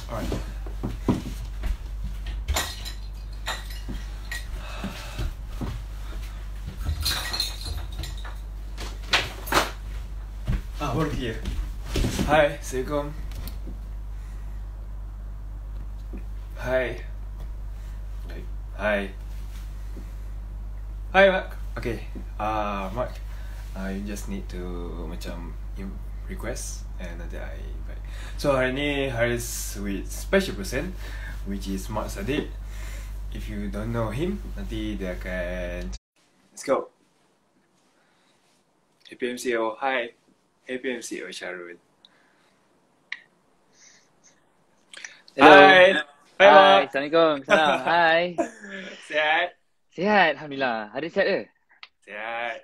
Alright. Baru clear. Hai, Assalamualaikum. Hai. Hai. Hai, Mark. Okay. Mark, you just need to macam request and nanti I invite. So hari ni Haris with special person, which is Mark Sadiq. If you don't know him, nanti dia akan. Let's go. APMCO, hi. APMCO Sharul. Hello. Hai. Hai, Hai, Mark. Assalamualaikum. Salam. Hai. Sihat? Sihat, Alhamdulillah. Hari sihat ke? Sihat.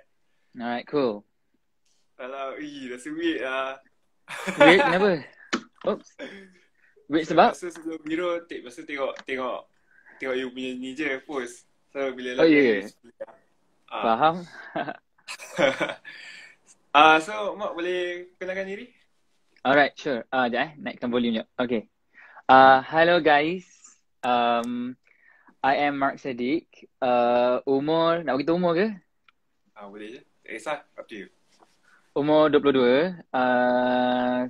Alright, cool. Kalau, rasa weird lah. Weird, kenapa? Oops. Weird sebab? Masa sebelum Miro, masa tengok you punya ni je, post. So, bila Oh, lagi ya ke? Faham? So, Mak boleh kenalkan diri? Alright, sure. Sekejap naikkan volume jap. Okay. Hello guys. I am Mark Sadiq. Umur, nak beritahu umur ke? Boleh je. Tak kisah, up to you. Umur 22.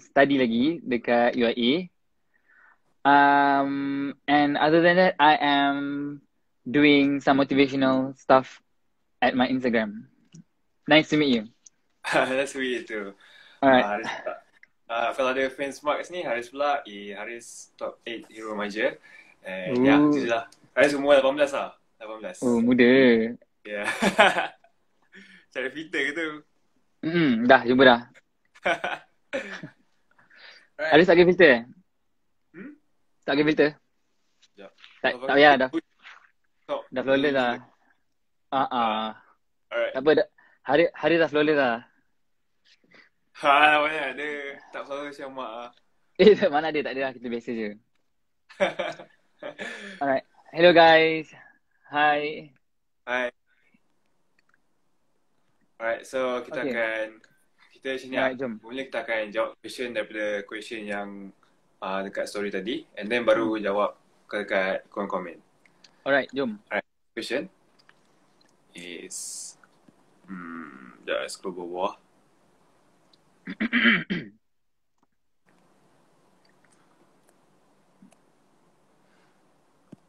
Study lagi dekat UIA. And other than that, I am doing some motivational stuff at my Instagram. Nice to meet you. That's weird tu. Alright. Haris pula. Kalau ada fans Mark ni, Haris pula. Haris top 8 hero remaja. And ya, tu je lah. Haris umur 18 lah. 18. Oh, muda. Ya. Cari filter ke tu? Dah, jumpa dah. Haris tak pakai filter? Tak pakai filter? Sekejap. Tak payah dah. Stop. Dah flawless lah. Alright. Tak apa, Haris dah flawless lah. Banyak ada. Tak selalu macam Mak lah. Mana ada, tak ada lah. Kita biasa je. Alright. Hello guys. Hi. Hai. Alright, so kita akan sini Alright, jom. Mula kita akan jawab question daripada question yang dekat story tadi, and then baru jawab dekat komen-komen. Alright, jom. Alright, question is dah scroll bawah.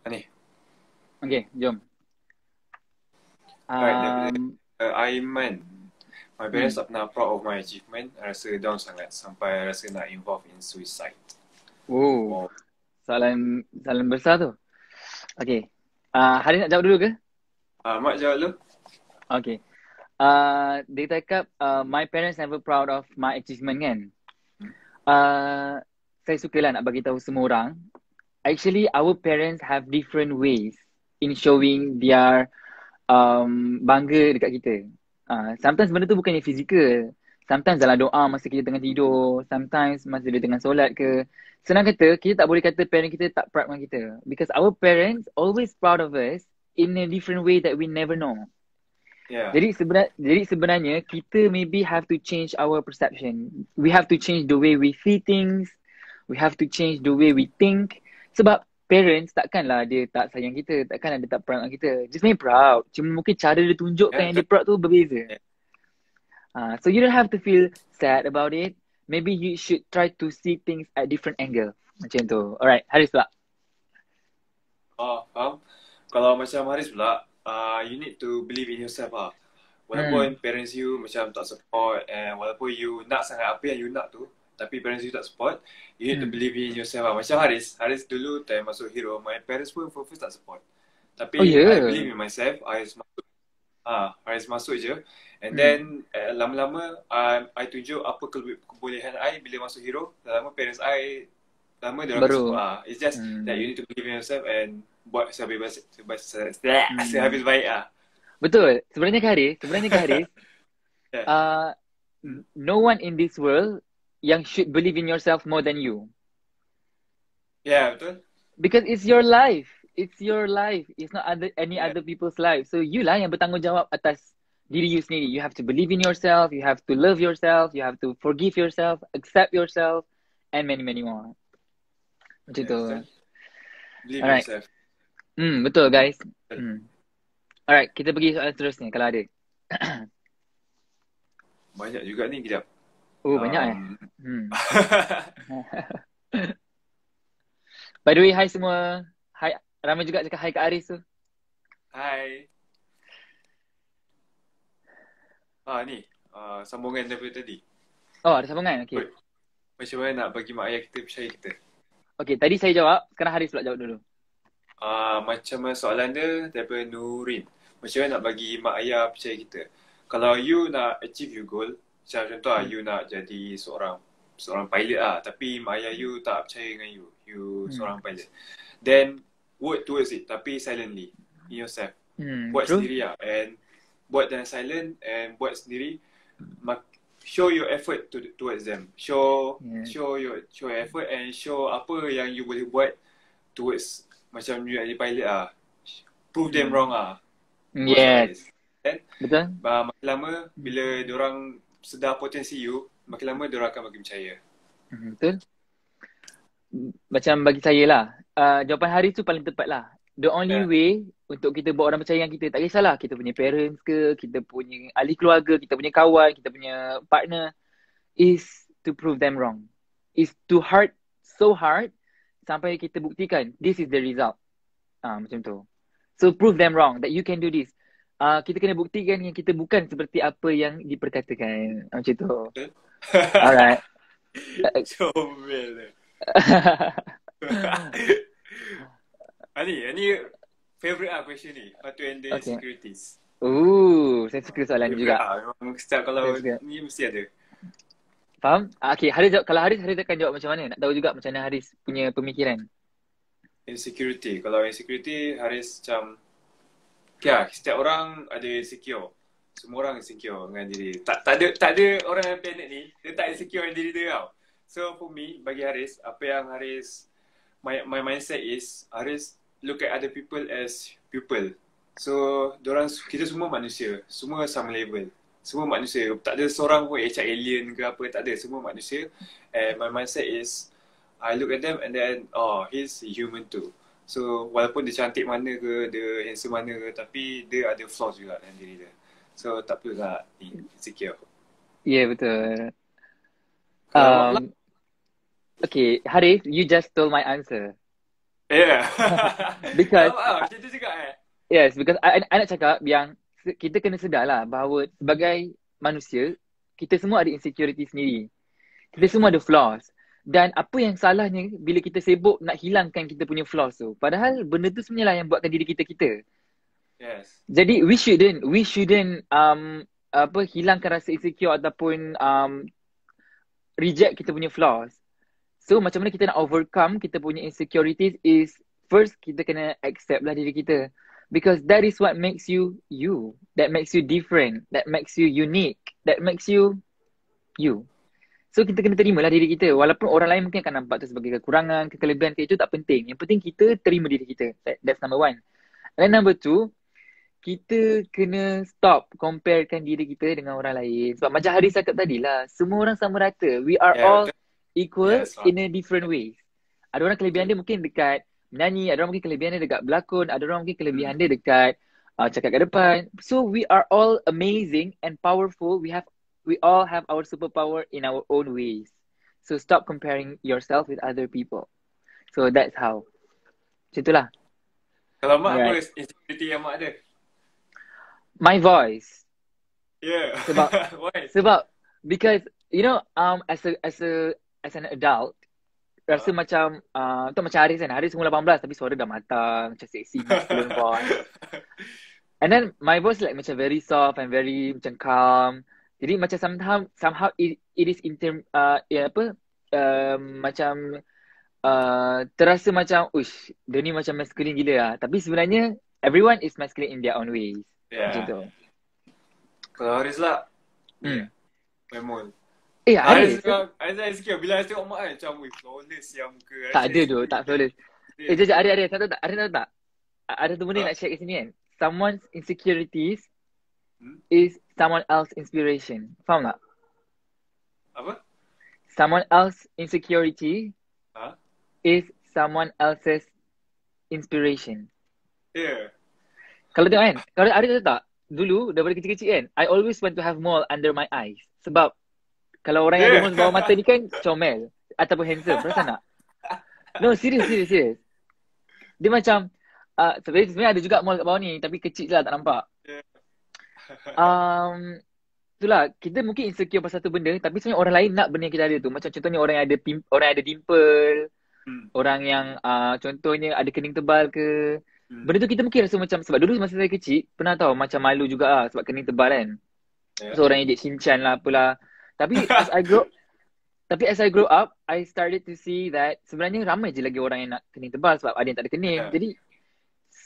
Ni. Okay, jom. Alright, Aiman. My parents tak pernah proud of my achievement. I rasa down sangat sampai I rasa nak involve in suicide. Oh. Soalan besar tu. Okay. Hari nak jawab dulu ke? Mak jawab dulu. Okay. Dia cakap my parents never proud of my achievement kan. Saya suka lah nak bagi tahu semua orang. Actually, our parents have different ways in showing their bangga dekat kita. Sometimes benda tu bukannya fizikal. Sometimes dalam doa masa kita tengah tidur. Sometimes masa dia tengah solat ke. Senang kata, kita tak boleh kata parent kita tak proud dengan kita. Because our parents always proud of us in a different way that we never know. Yeah. Jadi sebenarnya kita maybe have to change our perception. We have to change the way we see things. We have to change the way we think. Sebab parents takkanlah dia tak sayang kita, takkanlah dia tak proud dengan kita. Just main proud. Cuma mungkin cara dia tunjukkan yang dia proud tu berbeza. So you don't have to feel sad about it. Maybe you should try to see things at different angle. Macam tu. Alright, Haris pula. Faham. Kalau macam Haris pula, you need to believe in yourself lah. Walaupun parents you macam tak support, and walaupun you nak sangat apa yang you nak tu, tapi parents you tak support, you need to believe in yourself lah. Macam Haris dulu time masuk hero, my parents pun first tak support. Tapi I believe in myself, Haris masuk je. And then lama-lama I tunjuk apa kebolehan I bila masuk hero. Lama parents I dia orang support. It's just that you need to believe in yourself and buat sehabis baik lah. Betul. Sebenarnya ke Haris no one in this world yang should believe in yourself more than you. Yeah, betul. Because it's your life. It's your life. It's not any other people's life. So you lah yang bertanggungjawab atas diri you sendiri. You have to believe in yourself. You have to love yourself. You have to forgive yourself, accept yourself, and many more. Macam tu. Betul. Believe in Alright. yourself. Betul guys. Alright, kita pergi soalan seterusnya kalau ada. Banyak juga ni, kejap. Banyak By the way, hi semua. Hi, ramai juga cakap hi kat Aris tu. Hai. Ni. Sambungan daripada tadi. Oh, ada sambungan? Okay. Macam mana nak bagi mak ayah kita percaya kita? Okay, tadi saya jawab. Sekarang Haris pula jawab dulu. Macam mana soalan dia daripada Nurin. Macam mana nak bagi mak ayah percaya kita? Kalau you nak achieve your goal, macam contoh you nak jadi seorang pilot tapi mak ayah you tak percaya dengan you seorang pilot. Then work towards it tapi silently in yourself. Buat true. sendiri and buat dengan silent and buat sendiri. Show your effort towards them. Show your effort and show apa yang you boleh buat towards macam you jadi pilot prove them wrong Yes. Then, betul. Makin lama bila diorang sedar potensi you, makin lama diorang akan makin percaya. Betul. Macam bagi saya lah, jawapan Haris tu paling tepat lah. The only way untuk kita buat orang percaya dengan kita, tak kisahlah kita punya parents ke, kita punya ahli keluarga, kita punya kawan, kita punya partner, is to prove them wrong. Is to hard, so hard sampai kita buktikan this is the result. Macam tu. So prove them wrong that you can do this. Kita kena buktikan yang kita bukan seperti apa yang diperkatakan. Macam tu. Alright. Comel. Ni favourite question ni. How to handle insecurities. Saya suka soalan ni juga. Memang setiap kalau ni mesti ada. Faham? Okay, kalau Haris akan jawab macam mana? Nak tahu juga macam mana Haris punya pemikiran. Insecurity. Kalau insecurity, Haris macam setiap orang ada insecure. Semua orang insecure dengan diri. Tak ada orang yang planet ni, dia tak insecure dengan diri dia tau. So for me, bagi Haris, apa yang Haris, my mindset is, Haris look at other people as people. So, kita semua manusia. Semua sama level. Semua manusia. Tak ada seorang pun macam alien ke apa, tak ada. Semua manusia. And my mindset is, I look at them and then, he's human too. So, walaupun dia cantik mana ke, dia handsome mana ke, tapi dia ada flaws juga dalam diri dia. So, tak perlu nak insecure. Yeah, betul. Okay, Haris, you just stole my answer. Yeah. Because macam tu juga Yes, because I nak cakap yang kita kena sedar lah bahawa sebagai manusia, kita semua ada insecurity sendiri. Kita semua ada flaws. Dan apa yang salahnya bila kita sibuk nak hilangkan kita punya flaws tu. Padahal benda tu sebenarnya lah yang buatkan diri kita. Yes. Jadi we shouldn't hilangkan rasa insecure ataupun reject kita punya flaws. So macam mana kita nak overcome kita punya insecurities is first kita kena accept lah diri kita. Because that is what makes you you. That makes you different. That makes you unique. That makes you you. So kita kena terimalah diri kita. Walaupun orang lain mungkin akan nampak tu sebagai kekurangan, kekelebihan, itu tak penting. Yang penting kita terima diri kita. That's number one. And number two, kita kena stop comparekan diri kita dengan orang lain. Sebab macam Haris cakap tadi lah, semua orang sama rata. We are all equal in a different ways. Ada orang kelebihan dia mungkin dekat menyanyi, ada orang mungkin kelebihan dia dekat berlakon, ada orang mungkin kelebihan dia dekat cakap kat depan. So we are all amazing and powerful. We all have our superpower in our own ways. So stop comparing yourself with other people. So that's how. Macam itulah. Kalau mak apa insecurity yang mak ada? My voice. Yeah. Why? Sebab because you know as an adult rasa macam tu macam Haris kan. Haris umur 18 tapi suara dah matang, macam seksi masculine voice. And then my voice like macam very soft and very macam calm. Jadi macam somehow it is macam terasa macam dia ni macam masculine gila lah. Tapi sebenarnya everyone is masculine in their own ways. Macam tu. Kalau Haris lah memang Haris insecure bila Haris tengok mak kan macam flawless yang muka. Tak ada tu, tak flawless. Jajak Haris tahu tak? Haris tahu tak? Ada tu benda nak share kat sini kan. Someone's insecurities is someone else inspiration. Faham tak? Apa? Someone else insecurity is someone else's inspiration. Yeah. Kalau tengok kan, kalau ada tak, dulu daripada kecil-kecil kan, I always want to have mole under my eyes. Sebab kalau orang yang ada mole bawah mata ni kan comel ataupun handsome, perasan tak? No, serius. Dia macam sebenarnya ada juga mole kat bawah ni, tapi kecil je lah, tak nampak. Itulah, kita mungkin insecure pasal satu benda, tapi sebenarnya orang lain nak benda yang kita ada tu. Macam contohnya orang yang ada dimple, orang yang contohnya ada kening tebal ke. Benda tu kita mungkin rasa macam, sebab dulu masa saya kecil pernah tahu macam malu juga sebab kening tebal kan. So orang yang Shinchan lah apalah. Tapi as I grow up, I started to see that sebenarnya ramai je lagi orang yang nak kening tebal sebab ada yang tak ada kening. Jadi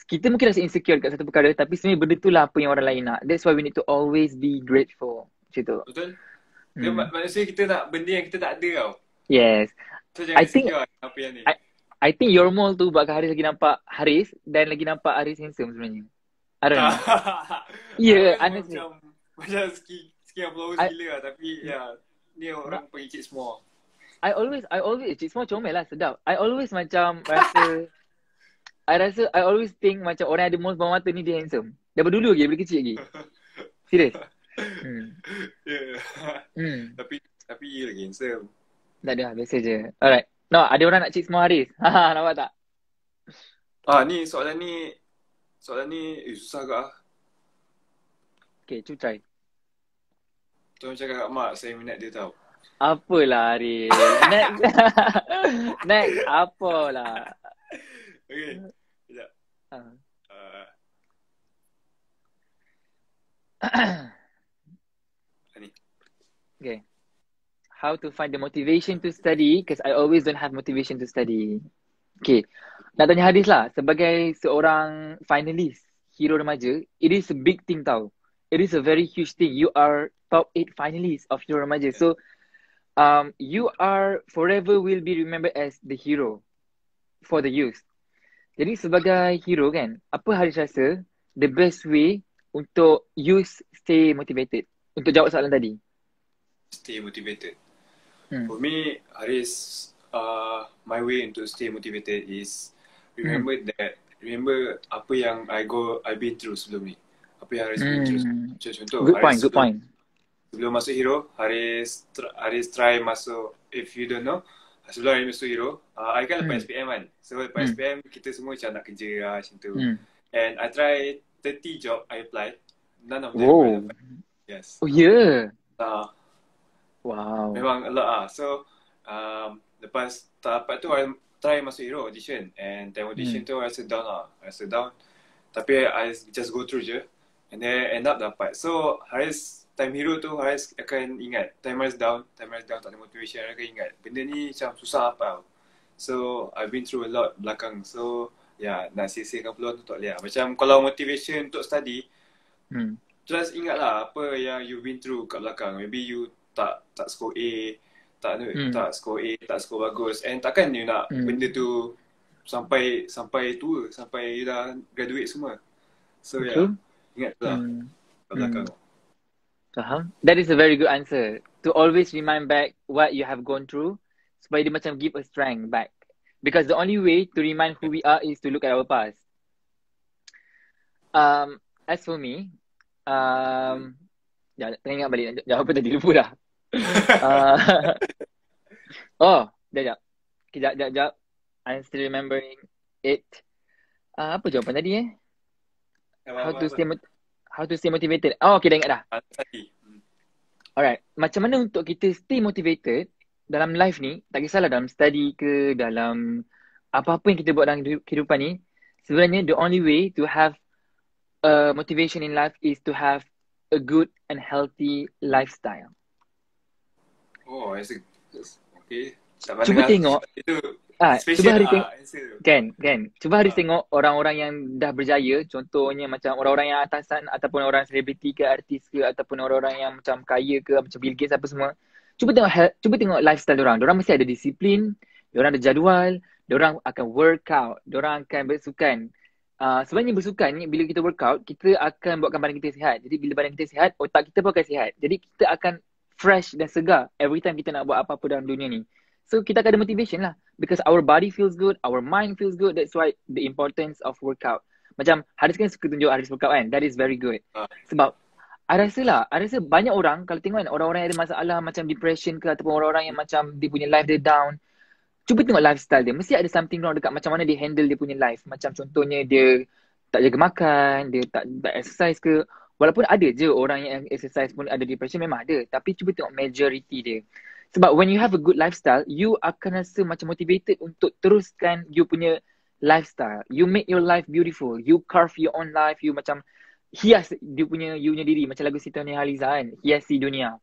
kita mungkin rasa insecure kat satu perkara, tapi sebenarnya benda tu lah apa yang orang lain nak. That's why we need to always be grateful. Macam tu. Betul. Maksudnya kita nak benda yang kita tak ada tau. Yes. So jangan insecure apa yang ni. I think your mole tu buatkan Haris lagi nampak Haris dan lagi nampak Haris handsome sebenarnya. I don't know. Yeah, honestly. Macam skin yang flawless gila lah, tapi ni orang pengicit semua. I always cik semua comel lah, sedap. I always macam I always think macam orang yang ada mole bawah mata ni dia handsome. Daripada dulu lagi, daripada kecil lagi. Serius. Tapi lagi handsome. Tak ada, biasa je. Alright. No, ada orang nak cheat semua Haris. Nampak tak? Ni soalan ni susah ke ah. Okay, cuba try. Tuan cakap kat mak, saya minat dia tau. Apalah Haris. Next, apalah. Okay, sekejap. Ni. Okay. How to find the motivation to study, because I always don't have motivation to study. Okay. Nak tanya Haris lah, sebagai seorang finalist hero remaja, it is a big thing tau. It is a very huge thing. You are top 8 finalists of hero remaja. So, you are forever will be remembered as the hero for the youth. Jadi sebagai hero kan, apa Haris rasa the best way untuk youth stay motivated? Untuk jawab soalan tadi. Stay motivated. For me, Haris, my way untuk stay motivated is remember apa yang I've been through sebelum ni. Apa yang Haris been through. Contoh, good point. Sebelum masuk hero, Haris try masuk, if you don't know, sebelum Haris masuk hero, I kan lepas SPM kan. So lepas SPM, kita semua macam nak kerja lah macam tu. And I try 30 job I apply. None of them. Yes. Oh yeah. Wow. Memang a lot lah. So, lepas tahapan tu, I try masuk hero audition. And time audition tu, I rasa down lah. Tapi I just go through je. And then end up dapat. So, Haris, time hero tu, Haris akan ingat. Time Haris down, tak ada motivation, Haris akan ingat. Benda ni macam susah apa. So, I've been through a lot belakang. So, nak sia-siakan peluang tu tak boleh lah. Macam kalau motivation untuk study, just ingat lah apa yang you've been through kat belakang. Maybe you tak score A, tak score bagus, and takkan you nak benda tu sampai tua, sampai you dah graduate semua. So ingat lah kat belakang. That is a very good answer. To always remind back what you have gone through, supaya dia macam give a strength back. Because the only way to remind who we are is to look at our past. As for me, tengah ingat balik jawab apa tadi, lupa dah. Sekejap. I'm still remembering it. Apa jawapan tadi How to stay motivated. Okay, dah ingat dah. Alright, macam mana untuk kita stay motivated dalam life ni, tak kisahlah dalam study ke, dalam apa-apa yang kita buat dalam kehidupan ni. Sebenarnya the only way to have motivation in life is to have a good and healthy lifestyle. Okay. Cuba tengok. Cuba Haris tengok. Kan. Cuba Haris tengok orang-orang yang dah berjaya. Contohnya macam orang-orang yang atasan, ataupun orang selebriti ke, artis ke, ataupun orang-orang yang macam kaya ke, macam Bill Gates apa semua. Cuba tengok lifestyle diorang. Diorang mesti ada disiplin, diorang ada jadual, diorang akan workout, diorang akan bersukan. Sebenarnya bersukan ni, bila kita workout, kita akan buatkan badan kita sihat. Jadi bila badan kita sihat, otak kita pun akan sihat. Jadi kita akan fresh dan segar every time kita nak buat apa-apa dalam dunia ni. So kita akan ada motivation lah. Because our body feels good, our mind feels good. That's why the importance of workout. Macam Haris kan suka tunjuk Haris workout kan. That is very good. Sebab I rasa banyak orang kalau tengok kan orang-orang yang ada masalah macam depression ke ataupun orang-orang yang macam dia punya life dia down. Cuba tengok lifestyle dia. Mesti ada something wrong dekat macam mana dia handle dia punya life. Macam contohnya dia tak jaga makan, dia tak exercise ke. Walaupun ada je orang yang exercise pun ada depression, memang ada. Tapi cuba tengok majority dia. Sebab when you have a good lifestyle, you akan rasa macam motivated untuk teruskan you punya lifestyle. You make your life beautiful. You carve your own life. You macam hias dia punya you punya diri. Macam lagu Siti Nurhaliza kan. Hiasi dunia.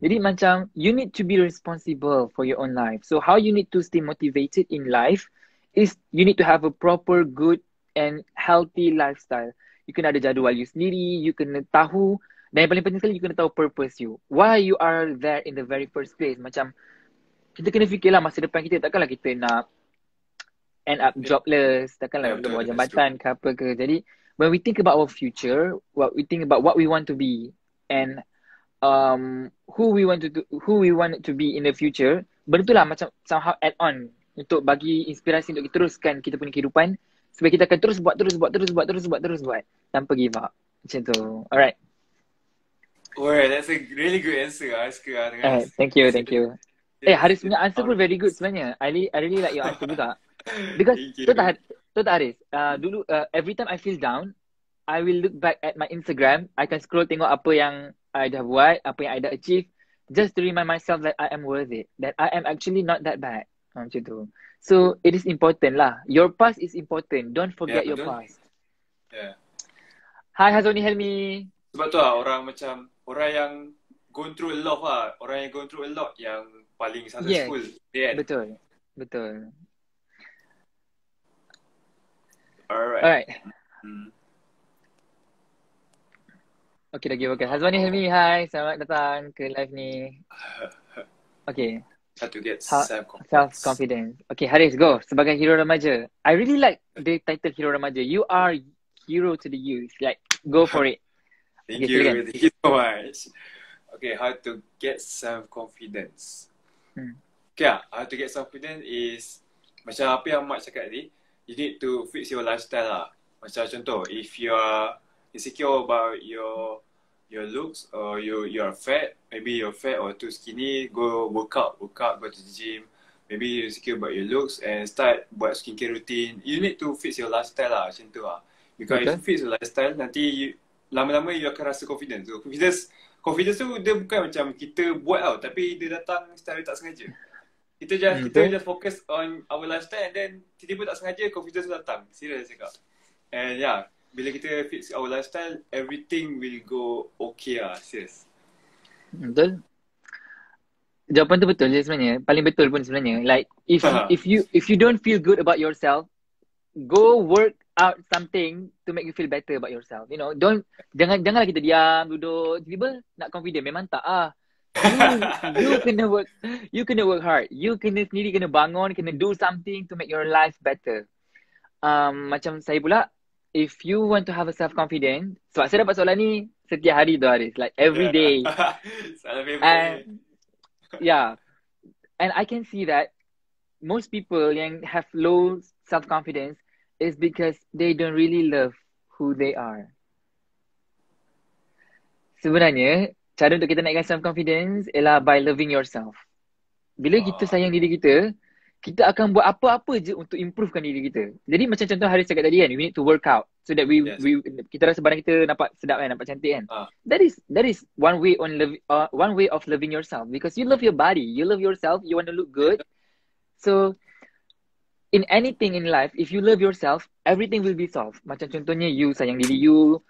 Jadi macam you need to be responsible for your own life. So how you need to stay motivated in life is you need to have a proper, good and healthy lifestyle. You kena ada jadual you sendiri, you kena tahu dan yang paling penting sekali you kena tahu purpose you. Why you are there in the very first place. Macam kita kena fikirlah masa depan kita, takkanlah kita nak end up jobless, takkanlah kita bawa jambatan ke apa ke. Jadi when we think about our future, what we think about what we want to be and who we want to be in the future, benda tu lah macam somehow add on untuk bagi inspirasi untuk kita teruskan kita punya kehidupan supaya kita akan terus buat tanpa give up. Macam tu. Alright. Oh, that's a really good answer. I suka dengan thank you. Haris punya answer pun very good sebenarnya. I really like your answer juga. Because tu tak Haris. Dulu every time I feel down, I will look back at my Instagram. I can scroll tengok apa yang I dah buat, apa yang I dah achieve, just to remind myself that I am worth it, that I am actually not that bad. Macam tu. So it is important lah. Your past is important. Don't forget your past. Yeah. Hi Hazoni Helmi. Sebab tu lah orang yang gone through a lot lah. Orang yang gone through a lot yang paling successful. Yes. Yeah. Betul. Alright. Okay. Hazwani Helmi, hi. Selamat datang ke live ni. Okay. How to get self-confidence. Okay, Haris, go. Sebagai hero remaja. I really like the title hero remaja. You are hero to the youth. Like, go for it. Thank you so much. Okay, how to get self-confidence. Okay, how to get self-confidence is macam apa yang Mak cakap tadi, you need to fix your lifestyle lah. Macam contoh, if you are insecure about your looks or you're fat, maybe you're fat or too skinny, go work out, go to the gym. Maybe you're insecure about your looks and start buat skincare routine. You need to fix your lifestyle lah, macam tu lah. Because if you fix your lifestyle, nanti lama-lama you akan rasa confidence. So confidence tu dia bukan macam kita buat tau, tapi dia datang secara tak sengaja. Kita just focus on our lifestyle and then tiba-tiba tak sengaja confidence tu datang. Serius cakap. And yeah, bila kita fix our lifestyle, everything will go okay lah, serius. Betul. Jawapan tu betul je sebenarnya. Paling betul pun sebenarnya. Like if you don't feel good about yourself, go work out something to make you feel better about yourself. You know, janganlah kita diam, duduk, tiba-tiba nak confident. Memang tak You kena work hard. You kena sendiri kena bangun, kena do something to make your life better. Macam saya pula, if you want to have a self-confidence, sebab saya dapat soalan ni setiap hari tu Haris, like every day. And I can see that most people yang have low self-confidence is because they don't really love who they are. Sebenarnya, cara untuk kita naikkan self-confidence ialah by loving yourself. Bila kita sayang diri kita, kita akan buat apa-apa je untuk improvekan diri kita. Jadi macam contoh Haris cakap tadi kan, we need to work out so that kita rasa badan kita nampak sedap kan, nampak cantik kan. That is one way of loving yourself, because you love your body, you love yourself, you want to look good. So in anything in life, if you love yourself, everything will be solved. Macam contohnya you sayang diri you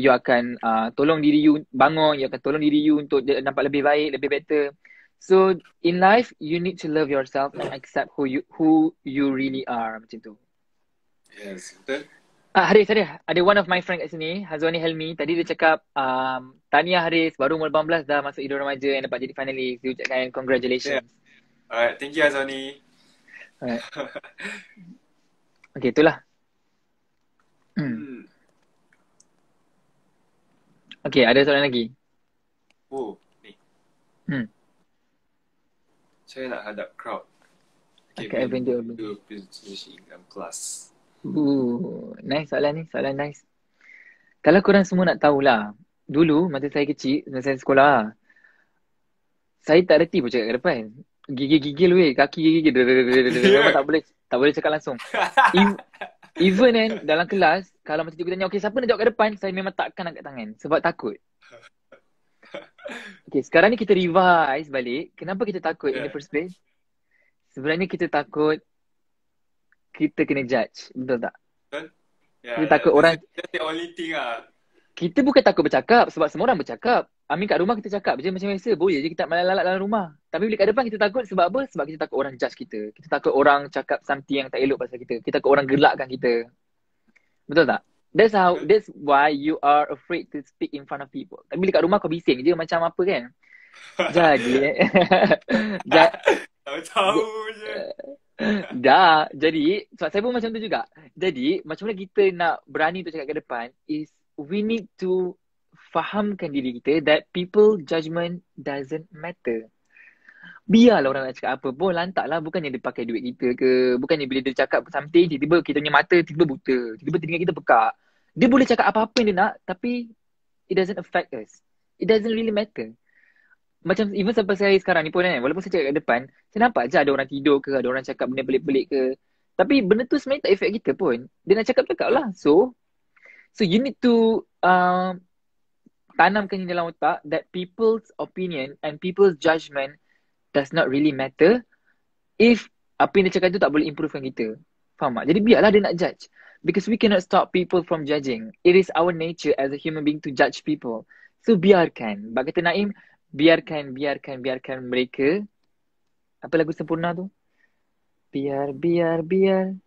akan tolong diri you bangun, you akan tolong diri you untuk nampak lebih baik, lebih better. So in life, you need to love yourself and accept who you really are. Macam tu. Yes, betul. Haris, ada one of my friend kat sini, Hazwani Helmi. Tadi dia cakap, tahniah Haris, baru umur 18 dah masuk hero remaja yang dapat jadi finalis. Dia ucapkan congratulations. Alright, thank you Hazwani. Alright. Okay, itulah. Okay, ada soalan lagi? Oh, ni. Saya nak hadap crowd. Okay, Avenger. Do presentation dalam kelas. Nice soalan ni. Soalan nice. Kalau korang semua nak tahulah, dulu masa saya kecil, masa saya sekolah, saya tak reti pun cakap kat depan. Gigil-gigil weh, kaki gigil. Memang tak boleh cakap langsung. Even kan dalam kelas, kalau macam cikgu tanya, okay siapa nak jawab kat depan, saya memang takkan angkat tangan sebab takut. Okay, sekarang ni kita revise balik. Kenapa kita takut in the first place? Sebenarnya kita takut kita kena judge. Betul tak? Kita takut orang. That's the only thing lah. Kita bukan takut bercakap sebab semua orang bercakap. Amin kat rumah kita cakap je macam biasa. Boleh je kita melalat dalam rumah. Tapi bila kat depan kita takut sebab apa? Sebab kita takut orang judge kita. Kita takut orang cakap something yang tak elok pasal kita. Kita takut orang gelakkan kita. Betul tak? That's why you are afraid to speak in front of people. Tapi bila kat rumah kau bising je macam apa kan? Jadi tahu je. Jadi sebab saya pun macam tu juga. Jadi macam mana kita nak berani untuk cakap ke depan is we need to fahamkan diri kita that people judgement doesn't matter. Biarlah orang nak cakap apa pun, lantaklah. Bukannya dia pakai duit kita ke, bukannya bila dia cakap something, tiba-tiba kita punya mata tiba-tiba buta, tiba-tiba telinga kita pekak. Dia boleh cakap apa-apa yang dia nak, tapi it doesn't affect us. It doesn't really matter. Macam even sampai saya sekarang ni pun kan, walaupun saya cakap kat depan, saya nampak je ada orang tidur ke, ada orang cakap benda pelik-pelik ke. Tapi benda tu sebenarnya tak affect kita pun. Dia nak cakap lah. So you need to tanamkan dalam otak that people's opinion and people's judgement does not really matter if apa yang dia cakap tu tak boleh improvekan kita. Faham tak? Jadi biarlah dia nak judge. Because we cannot stop people from judging. It is our nature as a human being to judge people. So biarkan. Bak kata Naim, biarkan mereka. Apa lagu sempurna tu? Biarkan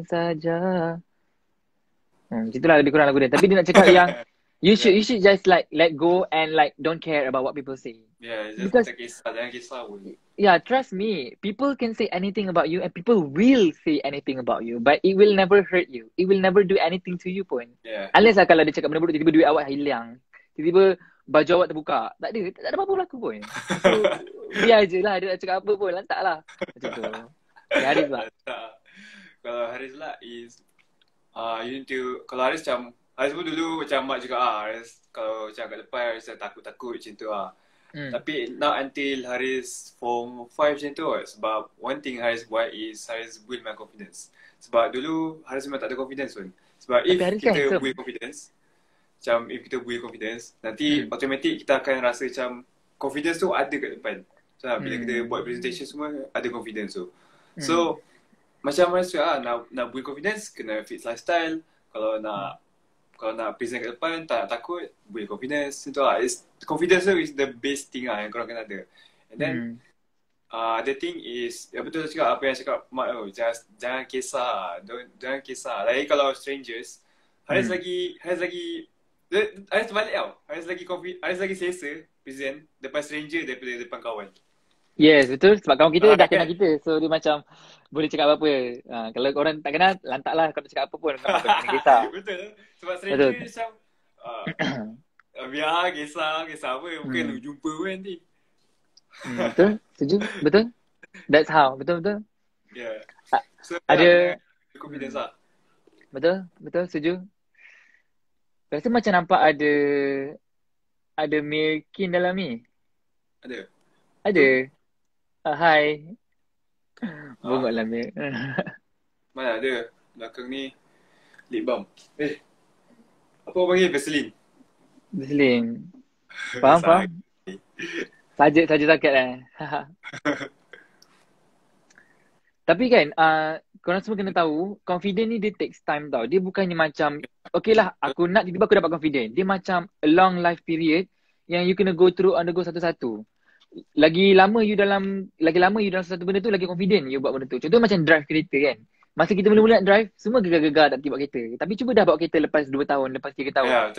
saja. Itulah lebih kurang lagu dia. Tapi dia nak cakap yang you should just like let go and like don't care about what people say. Yeah, just jangan kisah pun. Yeah, trust me. People can say anything about you and people will say anything about you, but it will never hurt you. It will never do anything to you pun. Yeah. Unless lah kalau dia cakap benda buruk, tiba-tiba duit awak hilang. Tiba-tiba baju awak terbuka. Tak ada apa-apa berlaku pun. So, biar je lah dia nak cakap apa pun. Lantak lah. Macam tu. Okay, Haris lah. Kalau Haris lah is you need to, kalau Haris macam, Haris pun dulu macam mak juga Haris kalau macam kat depan Haris takut-takut macam tu Tapi not until Haris form 5 macam tu sebab one thing Haris buat is Haris build my confidence. Sebab dulu Haris memang tak ada confidence pun. Sebab if kita build confidence, macam if kita build confidence, nanti automatic kita akan rasa macam confidence tu ada kat depan. So bila kita buat presentation semua ada confidence tu. So macam Haris nak build confidence kena fit lifestyle. Kalau nak present kat depan, tak takut, build confidence. Itu lah. Confidence tu is the best thing yang korang kena ada. And then, the thing is, betul cakap apa yang cakap mak tu, jangan kisah. Jangan kisah. Lagi kalau strangers, Haris terbalik tau. Haris lagi selesa present depan stranger daripada depan kawan. Yes, betul. Sebab kawan kita dah kenal kita. So, dia macam boleh cakap apa-apa. Kalau korang tak kenal, lantaklah kau nak cakap apa pun. Kau kena kisah. Betul. Sebab stranger macam biar kisah apa. Bukan lu jumpa pun nanti. Betul. Setuju. Betul. That's how. Betul. Yeah. So, ada confidence lah. Betul. Setuju. Rasa macam nampak ada Mirkin dalam ni. Ada. Hai. Bongok lah Mir. Mana ada? Belakang ni lip balm. Apa orang panggil? Vaseline. Faham? Saja sakit lah. Tapi kan, korang semua kena tahu, confident ni dia takes time tau. Dia bukannya macam, okay lah, aku nak tiba-tiba aku dapat confident. Dia macam a long life period yang you kena undergo satu-satu. Lagi lama you dalam satu benda tu, lagi confident you buat benda tu. Contoh macam drive kereta kan. Masa kita mula-mula nak drive, semua gegar-gegar tak bawa kereta. Tapi cuba dah bawa kereta lepas 2 tahun, lepas 3 tahun.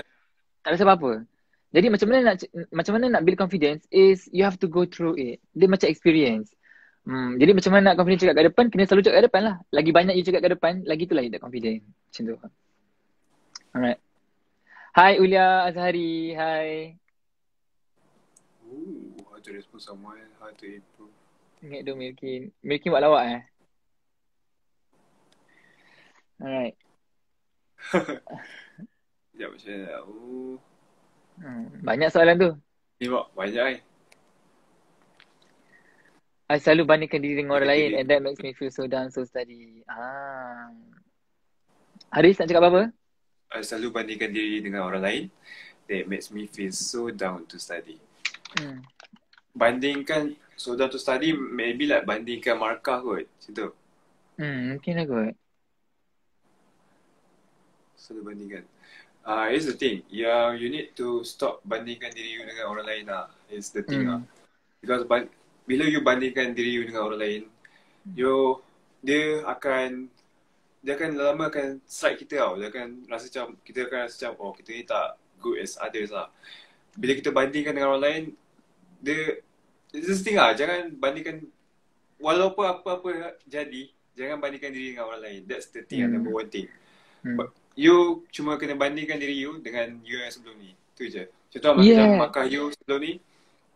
Tak rasa apa-apa. Jadi macam mana nak build confidence is you have to go through it. Dia macam experience. Jadi macam mana nak confident cakap kat depan, kena selalu cakap kat depan lah. Lagi banyak you cakap kat depan, lagi itulah you tak confident. Macam tu. Alright. Hai Ulia Azhari, hai. to respond someone, how to improve. Ingat tu Milkin. Milkin buat lawak Alright. Sekejap macam mana. Banyak soalan tu. Ni banyak I selalu bandingkan diri dengan orang lain Diri. and that makes me feel so down, so study. Haris nak cakap apa? I selalu bandingkan diri dengan orang lain. That makes me feel so down to study. Bandingkan so down to study, maybe like bandingkan markah kot. Macam tu. Mungkin lah kot. Selalu bandingkan. Here's the thing. You need to stop bandingkan diri you dengan orang lain lah. It's the thing lah. Because bila you bandingkan diri you dengan orang lain, dia akan lama akan strike kita tau. Dia akan rasa macam, kita akan rasa macam, kita ni tak good as others lah. Bila kita bandingkan dengan orang lain, it's the thing lah. Jangan bandingkan, walaupun apa-apa jadi, jangan bandingkan diri dengan orang lain. That's the thing, number one thing. But you cuma kena bandingkan diri you dengan you yang sebelum ni. Tu je. Contoh macam markah you sebelum ni,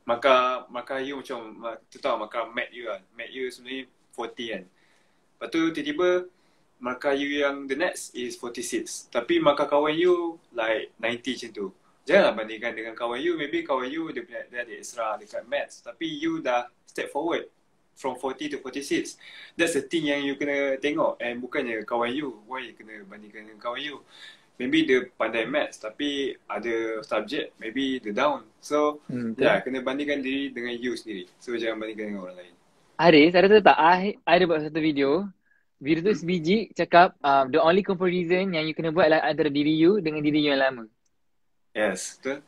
markah you macam, tu tahu markah mat you kan. Mat you sebelum ni 40 kan. Lepas tu tiba-tiba markah you yang the next is 46. Tapi markah kawan you like 90 macam tu. Janganlah bandingkan dengan kawan you. Maybe kawan you dia ada extra dekat maths. Tapi you dah step forward from 40 to 46. That's the thing yang you kena tengok. And bukannya kawan you. Why you kena bandingkan dengan kawan you? Maybe dia pandai maths tapi ada subject maybe dia down. So kena bandingkan diri dengan you sendiri. So jangan bandingkan dengan orang lain. Haris, ada tahu tak? I ada buat satu video. Video tu sebiji cakap the only comparison yang you kena buat adalah antara diri you dengan diri you yang lama. Yes, betul.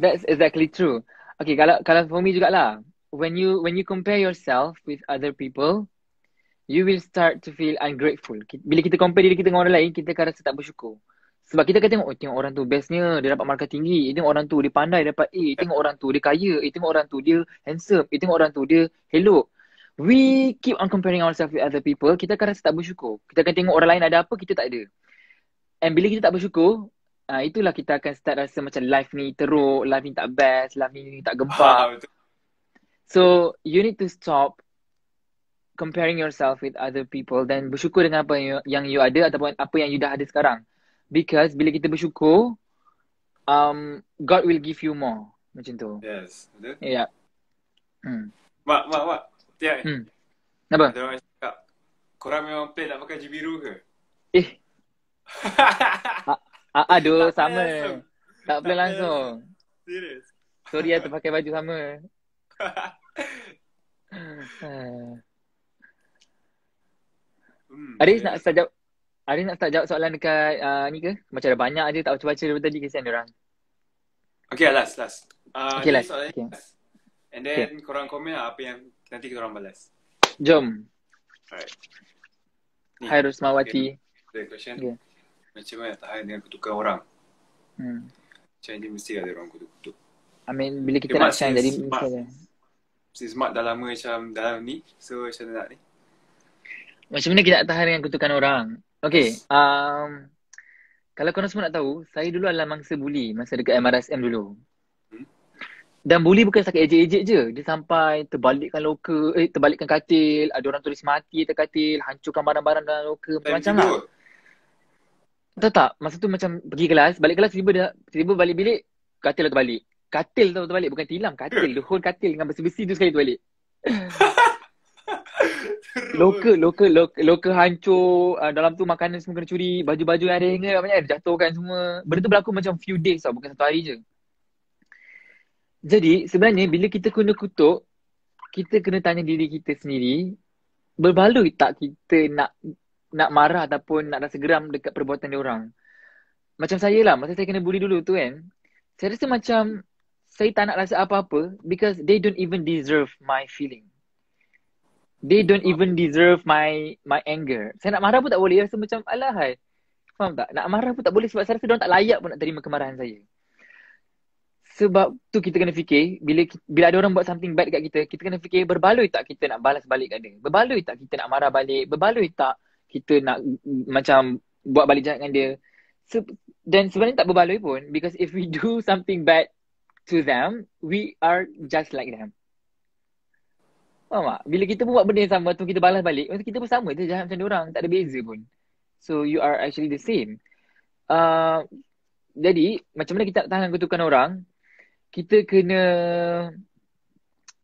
That's exactly true. Okay, kalau for me jugalah. When you compare yourself with other people, you will start to feel ungrateful. Bila kita compare diri kita dengan orang lain, kita akan rasa tak bersyukur. Sebab kita akan tengok orang tu bestnya, dia dapat markah tinggi. Tengok orang tu dia pandai dapat A. Tengok orang tu dia kaya. Tengok orang tu dia handsome. Tengok orang tu dia elok. We keep on comparing ourselves with other people, kita akan rasa tak bersyukur. Kita akan tengok orang lain ada apa, kita tak ada. And bila kita tak bersyukur, itulah kita akan start rasa macam life ni teruk, life ni tak best, life ni tak gempak. So, you need to stop comparing yourself with other people dan bersyukur dengan apa yang you ada ataupun apa yang you dah ada sekarang. Because bila kita bersyukur, God will give you more. Macam tu. Yes, betul. Yeah. Mak. Tiap Apa? Ada orang cakap, korang memang plan nak pakai baju biru ke? Aduh, sama. Tak plan langsung. Serius? Sorry terpakai baju sama. Aris nak start jawab soalan dekat ni ke? Macam ada banyak je tak baca-baca daripada tadi, kesian diorang. Okay, last. Okay, last. Okay. And then korang komen lah apa yang nanti kita orang balas. Jom. Alright. Hai Rosmawati. The question. Okay. Macam mana tahan dengan kutukan orang? Macam ni mesti ada orang kutuk-kutuk. I mean, bila kita nak shine jadi mesti ada. Si Smart dah lama macam dalam ni. So macam mana nak ni? Macam mana kita nak tahan dengan kutukan orang? Okay. Kalau korang semua nak tahu, saya dulu adalah mangsa bully masa dekat MRSM dulu. Dan bully bukan setakat ejek-ejek je. Dia sampai terbalikkan loker, terbalikkan katil, ada orang tulis mati atas katil, hancurkan barang-barang dalam loker, macam-macam lah. Tahu tak? Masa tu macam pergi kelas, balik kelas tiba-tiba balik bilik, katil tu terbalik. Katil tu terbalik, bukan tilam, katil. The whole katil dengan besi-besi tu sekali terbalik. Loker hancur, dalam tu makanan semua kena curi, baju-baju yang ada hanger, banyak jatuhkan semua. Benda tu berlaku macam few days tau, bukan satu hari je. Jadi sebenarnya bila kita kena kutuk, kita kena tanya diri kita sendiri, berbaloi tak kita nak marah ataupun nak rasa geram dekat perbuatan dia orang. Macam saya lah, masa saya kena bully dulu tu kan, saya rasa macam saya tak nak rasa apa-apa because they don't even deserve my feeling. They don't even deserve my anger. Saya nak marah pun tak boleh, rasa macam alahai. Faham tak? Nak marah pun tak boleh sebab saya rasa diorang tak layak pun nak terima kemarahan saya. Sebab tu kita kena fikir, bila ada orang buat something bad dekat kita, kita kena fikir berbaloi tak kita nak balas balik kat dia? Berbaloi tak kita nak marah balik? Berbaloi tak kita nak macam buat balik jahat dengan dia? Dan sebenarnya tak berbaloi pun because if we do something bad to them, we are just like them. Faham tak? Bila kita buat benda yang sama tu kita balas balik, maksud kita pun sama je jahat macam diorang, tak ada beza pun. So you are actually the same. Uh, jadi macam mana kita nak tahan kutukan orang? Kita kena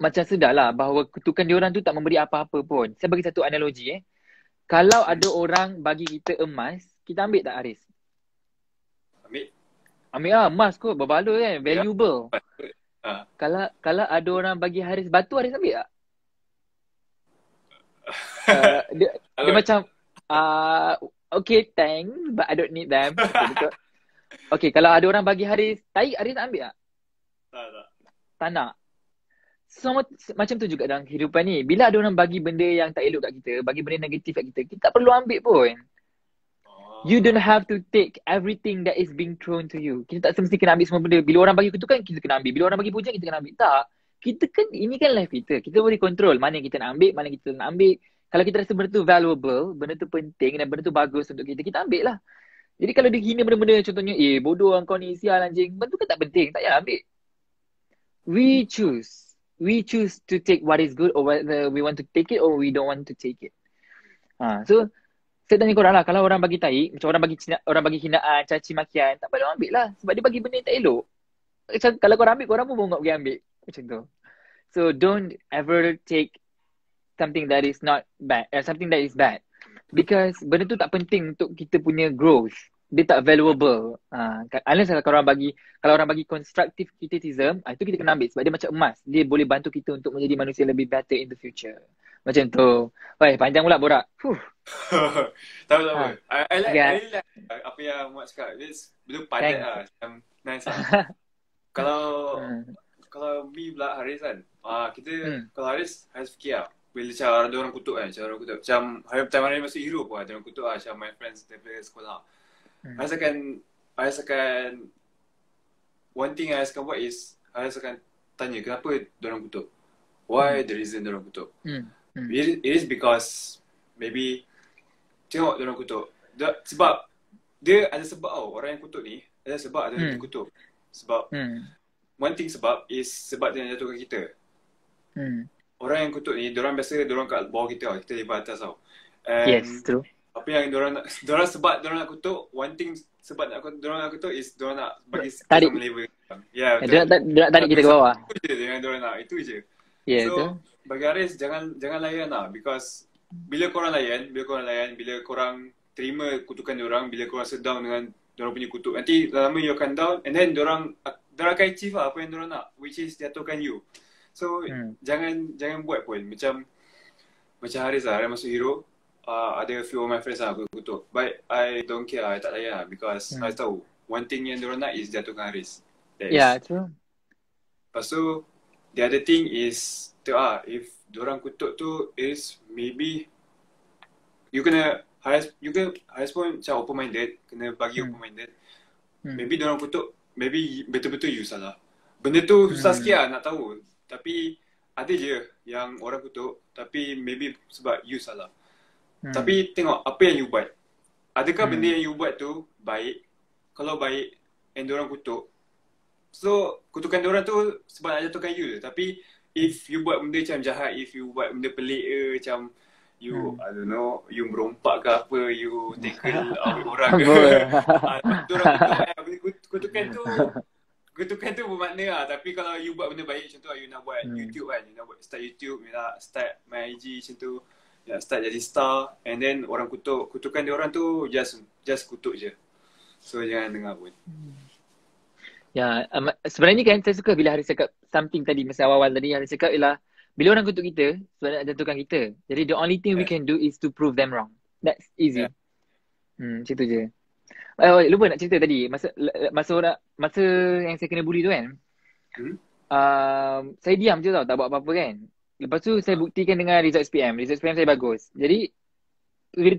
macam sedarlah bahawa kutukan diorang tu tak memberi apa-apa pun. Saya bagi satu analogi Kalau ada orang bagi kita emas, kita ambil tak Haris? Ambil. Ambil lah, emas kot, berbaloi kan, valuable. Ha. Kalau ada orang bagi Haris batu, Haris ambil tak? Dia macam okay, thanks, but I don't need them. Betul. Okay, kalau ada orang bagi Haris tai, Haris nak ambil tak? Tak nak. So, macam tu juga dalam kehidupan ni. Bila ada orang bagi benda yang tak elok kat kita, bagi benda negatif kat kita, kita tak perlu ambil pun. You don't have to take everything that is being thrown to you. Kita tak semesti kena ambil semua benda. Bila orang bagi kutukan, kita kena ambil. Bila orang bagi pujian, kita kena ambil. Tak. Kita kan, ini kan life kita. Kita boleh control mana yang kita nak ambil, mana yang kita nak ambil. Kalau kita rasa benda tu valuable, benda tu penting dan benda tu bagus untuk kita, kita ambil lah. Jadi kalau dia hina benda-benda contohnya, bodoh kau ni, sial anjing. Benda tu kan tak penting, tak payah ambil. We choose to take what is good or whether we want to take it or we don't want to take it. So saya tanya korang lah, kalau orang bagi tai, macam orang bagi hinaan, caci makian, tak payah ambil lah. Sebab dia bagi benda yang tak elok. Macam kalau korang ambil, korang pun bongok pergi ambil. Macam tu. So don't ever take something that is not bad, something that is bad. Because benda tu tak penting untuk kita punya growth. Dia tak valuable. Unless kalau orang bagi constructive criticism, itu kita kena ambil sebab dia macam emas. Dia boleh bantu kita untuk menjadi manusia lebih better in the future. Macam tu. Wah, panjang pula borak. Tak apa. I like apa yang Muhammad cakap. Betul padat lah. Macam nice lah. Kalau me pula Haris kan. Kalau Haris fikir lah. Bila macam ada orang kutuk kan. Macam time hari masuk hero pun ada orang kutuk lah. Macam my friends daripada sekolah. Haris akan one thing Haris akan buat is Haris akan tanya kenapa diorang kutuk. Why the reason diorang kutuk. It is because maybe tengok diorang kutuk. Sebab dia ada sebab tau. Orang yang kutuk ni ada sebab ada yang kutuk. Sebab one thing sebab dia nak jatuhkan kita. Orang yang kutuk ni diorang biasa diorang kat bawah kita tau. Kita di bawah atas tau. Yes, true. Apa yang diorang sebab diorang nak kutuk, one thing sebab diorang nak kutuk is diorang nak bagi tarik sama level. Ya, dia nak tarik kita ke bawah. Itu je yang diorang nak, itu je. Yeah, so, betul. bagi Haris jangan layan lah, because bila korang layan, bila korang terima kutukan diorang, bila korang sedang dengan diorang punya kutuk, nanti lama you akan down and then diorang akan achieve lah apa yang diorang nak, which is jatuhkan you. So jangan buat pun macam Haris lah, Haris masuk hero. Ada few of my friends lah aku kutuk, but I don't care lah, I tak layan lah, because I tahu one thing yang diorang nak is jatuhkan Haris. True. Lepas tu the other thing is if diorang kutuk tu is maybe you kena Haris pun macam open minded, kena bagi open minded. Maybe diorang kutuk, maybe betul-betul you salah. Benda tu susah sikit lah nak tahu, tapi ada je yang orang kutuk tapi maybe sebab you salah. Tapi tengok apa yang you buat. Adakah benda yang you buat tu baik? Kalau baik and diorang kutuk, so kutukan diorang tu sebab nak jatuhkan you je. Tapi if you buat benda macam jahat, if you buat benda pelik macam you I don't know, you merompak ke apa, you tackle orang ke, diorang kutukan tu bermakna lah. Tapi kalau you buat benda baik, contoh you nak buat YouTube kan, you nak start YouTube, you nak start my IG macam tu, nak start jadi star, and then orang kutukan dia orang tu just kutuk je. So jangan dengar pun. Sebenarnya kan saya suka bila Haris cakap something tadi, masa awal tadi Haris cakap ialah bila orang kutuk kita sebab nak jatuhkan kita. Jadi the only thing we can do is to prove them wrong. That's easy. Macam tu je. Lupa nak cerita tadi masa yang saya kena bully tu kan. Saya diam je tau, tak buat apa-apa kan. Lepas tu saya buktikan dengan result SPM. Result SPM saya bagus. Jadi bila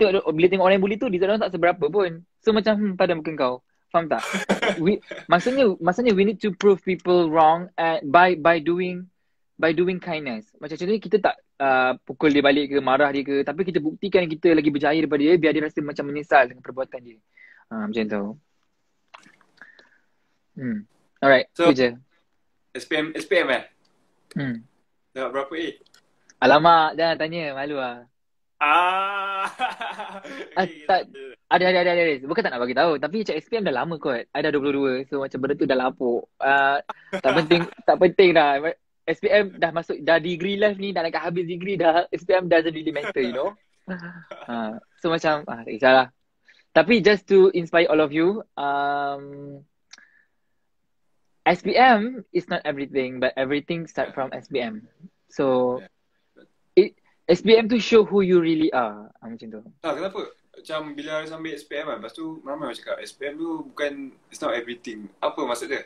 tengok orang yang bully tu, result orang tak seberapa pun. So macam pada muka kau. Faham tak? Maksudnya we need to prove people wrong by doing kindness. Macam contohnya kita tak pukul dia balik ke, marah dia ke, tapi kita buktikan kita lagi berjaya daripada dia, biar dia rasa macam menyesal dengan perbuatan dia. Macam tu. Alright, so, tu je. SPM dapat berapa A? Alamak, jangan tanya, malu lah. Ah. Okay, Tak, okay. ada. Bukan tak nak bagi tahu, tapi macam SPM dah lama kot. Ada 22, so macam benda tu dah lapuk. Tak penting dah. SPM dah masuk, dah degree life ni, dah nak habis degree dah. SPM doesn't really matter, you know. So macam, tak kisahlah. Tapi just to inspire all of you, SPM is not everything, but everything start from SPM. So, SPM tu show who you really are. Macam tu. Kenapa? Macam bila Haris ambil SPM kan, lepas tu ramai orang cakap SPM tu bukan, it's not everything. Apa maksud dia?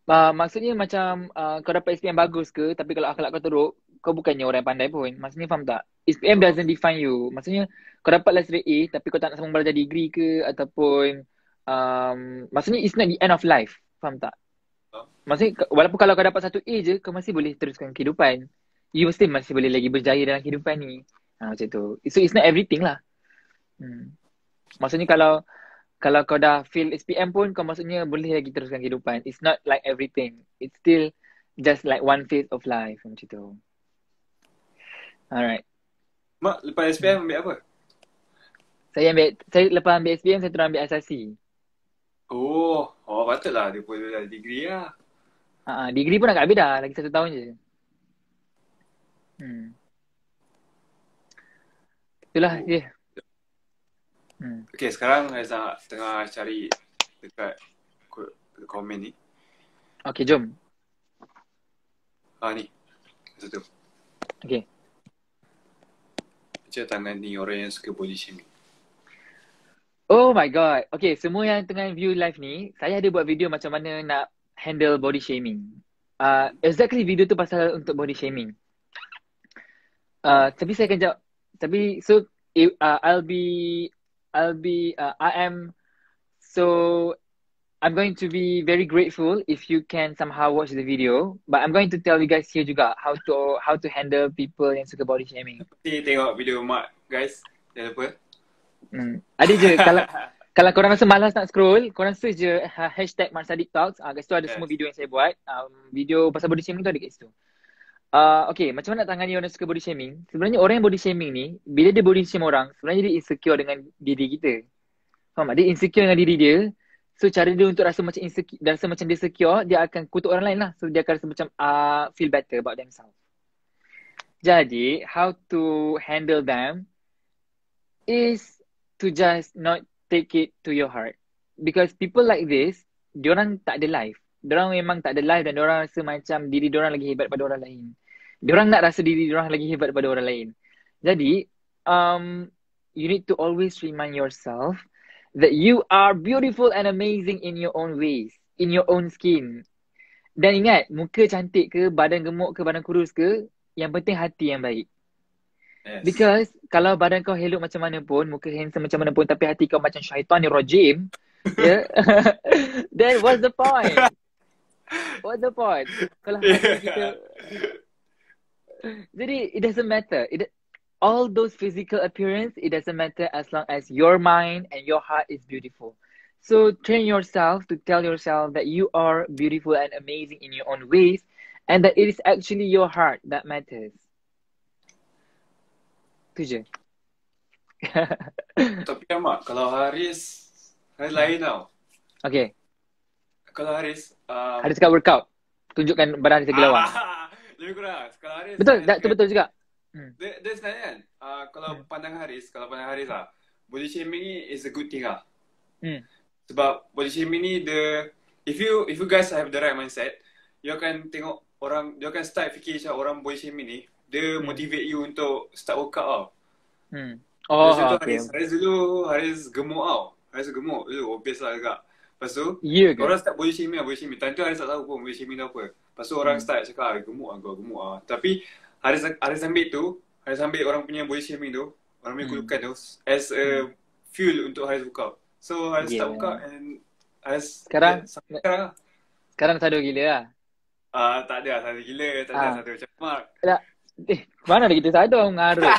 Maksudnya macam kau dapat SPM bagus ke, tapi kalau akhlak kau teruk, kau bukannya orang yang pandai pun. Maksudnya faham tak? SPM doesn't define you. Maksudnya kau dapat lah straight A, tapi kau tak nak sambung belajar degree ke, ataupun maksudnya it's not the end of life. Faham tak? Maksudnya walaupun kalau kau dapat satu A je, kau masih boleh teruskan kehidupan. You masih boleh lagi berjaya dalam kehidupan ni. Macam tu. So it's not everything lah. Maksudnya kalau kau dah fail SPM pun, kau maksudnya boleh lagi teruskan kehidupan. It's not like everything. It's still just like one phase of life. Macam tu. Alright. Mak, lepas SPM ambil apa? Saya lepas ambil SPM, saya terus ambil asasi. Oh, patutlah dia pun dah degree lah. Degree pun nak habis dah. Lagi 1 tahun je. Itulah dia. Okay, sekarang saya tengah cari dekat komen ni. Okay, jom. Ni. Satu. Okay. Macam tangan ni orang yang suka body shaming. Oh my god. Okay, semua yang tengah view live ni, saya ada buat video macam mana nak handle body shaming. Exactly video tu pasal untuk body shaming. Tapi saya akan jawab. Tapi so I'm going to be very grateful if you can somehow watch the video. But I'm going to tell you guys here juga how to handle people yang suka body shaming. Nanti tengok video mak guys. Jangan lupa. Ada je. Kalau korang rasa malas nak scroll, korang search je hashtag Marsadik Talks. Kat situ ada semua video yang saya buat. Video pasal body shaming tu ada kat situ. Okay, macam mana nak tangani orang suka body shaming? Sebenarnya orang yang body shaming ni, bila dia body shame orang, sebenarnya dia insecure dengan diri kita. Faham tak? Dia insecure dengan diri dia. So cara dia untuk rasa macam insecure, rasa macam dia secure, dia akan kutuk orang lain lah. So dia akan rasa macam feel better about themselves. Jadi, how to handle them is to just not take it to your heart. Because people like this, diorang tak ada life. Diorang memang tak ada life dan diorang rasa macam diri diorang lagi hebat pada orang lain. Diorang nak rasa diri diorang lagi hebat pada orang lain. Jadi, you need to always remind yourself that you are beautiful and amazing in your own ways, in your own skin. Dan ingat, muka cantik ke, badan gemuk ke, badan kurus ke, yang penting hati yang baik. Yes. Because kalau badan kau helok macam mana pun, muka handsome macam mana pun, tapi hati kau macam syaitan ni rajim, then what's the point? What's the point? Kalau hati kita... Jadi, it doesn't matter. All those physical appearance, it doesn't matter as long as your mind and your heart is beautiful. So train yourself to tell yourself that you are beautiful and amazing in your own ways, and that it is actually your heart that matters. Tu je. Tapi Mak, kalau Haris lain tau. Okay. Kalau Haris Haris kat workout, tunjukkan badan dia gelawang. Lebih kurang. Kalau Haris betul juga. Dia sebenarnya kan, kalau pandang Haris lah, body shaming ni is a good thing lah. Sebab body shaming ni, if you guys have the right mindset, you akan tengok orang, dia akan start fikir macam orang body shaming ni, dia motivate you untuk start workout tau. Okay. Haris gemuk tau. Haris gemuk, obvious lah agak. Lepas tu, orang start body shaming. Time tu Haris tak tahu pun body shaming tu apa. Lepas tu orang start cakap, gemuk lah. Tapi Haris ambil orang punya body shaming tu, orang punya kutukan tu, as a fuel untuk Haris workout. So Haris start workout and Haris sekarang sadu gila lah. Tak ada sadu gila, tak ada sadu macam Mark. Mana ada kita sadu mengarut.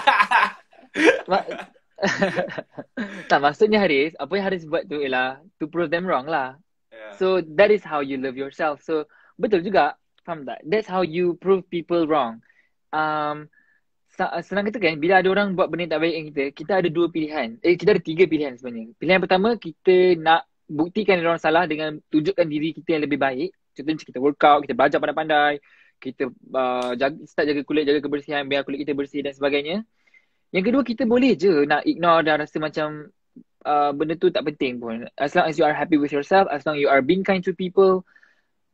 Tak, maksudnya Haris, apa yang Haris buat tu ialah to prove them wrong lah. So that is how you love yourself. So betul juga, faham tak? That's how you prove people wrong. senang kata kan, bila ada orang buat benda yang tak baik dengan kita, kita ada dua pilihan. Kita ada tiga pilihan sebenarnya. Pilihan pertama, kita nak buktikan orang salah dengan tunjukkan diri kita yang lebih baik. Contohnya kita workout, kita belajar pandai-pandai, kita start jaga kulit, jaga kebersihan, biar kulit kita bersih dan sebagainya. Yang kedua, kita boleh je nak ignore dan rasa macam benda tu tak penting pun. As long as you are happy with yourself, as long you are being kind to people,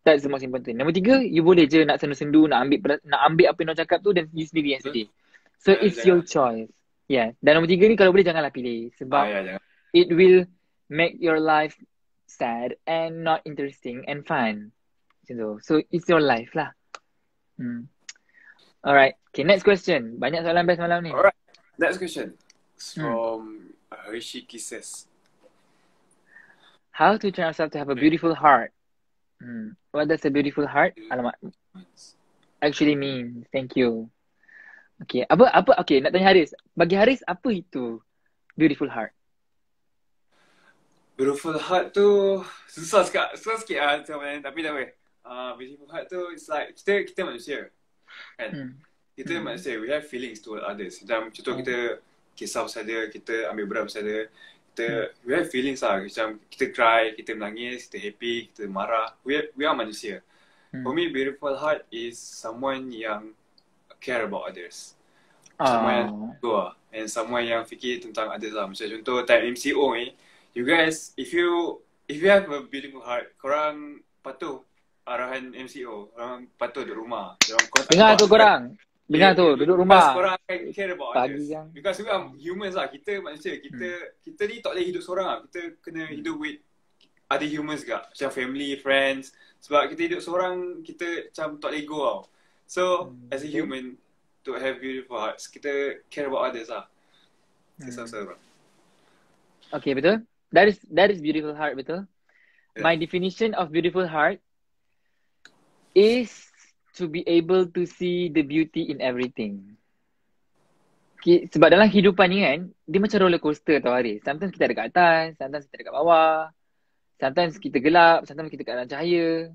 that's the most important. Nombor tiga, you boleh je nak sendu-sendu, nak ambil apa yang orang cakap tu dan you sendiri yang sedih. So it's your choice. Yeah. Dan nombor tiga ni kalau boleh janganlah pilih. Sebab jangan. it will make your life sad and not interesting and fun. Macam tu. So it's your life lah. Alright. Okay, next question. Banyak soalan best malam ni. Alright. Next question. It's from Rishi Kisses. How to train ourselves to have a beautiful heart? What does a beautiful heart alamak actually mean? Thank you. Okay, okay, nak tanya Haris. Bagi Haris, apa itu beautiful heart? Beautiful heart tu susah sikit lah macam mana, tapi tak boleh. Beautiful heart tu it's like kita manusia kan. Kita manusia, we have feelings toward others. Macam contoh kita kisah pasal dia, kita ambil berat pasal dia, we have feelings lah. Macam kita cry, kita menangis, kita happy, kita marah. We are manusia. For me, beautiful heart is someone yang care about others. Someone yang go and someone yang fikir tentang others lah. Macam contoh time MCO ni, you guys, if you have a beautiful heart, korang patuh arahan MCO, korang patuh duduk rumah. Dengar tu korang. Dengar tu, duduk rumah. Korang akan care about others. Because we are humans lah. Kita manusia. Kita ni tak boleh hidup seorang lah. Kita kena hidup with other humans juga. Macam family, friends. Sebab kita hidup seorang, kita macam tak boleh go tau. So, as a human, to have beautiful hearts, kita care about others lah. Sama-sama. Okay, betul. That is beautiful heart, betul. My definition of beautiful heart is to be able to see the beauty in everything. Okay, sebab dalam kehidupan ni kan, dia macam roller coaster tau Haris. Sometimes kita ada kat atas, sometimes kita ada kat bawah. Sometimes kita gelap, sometimes kita kat dalam cahaya.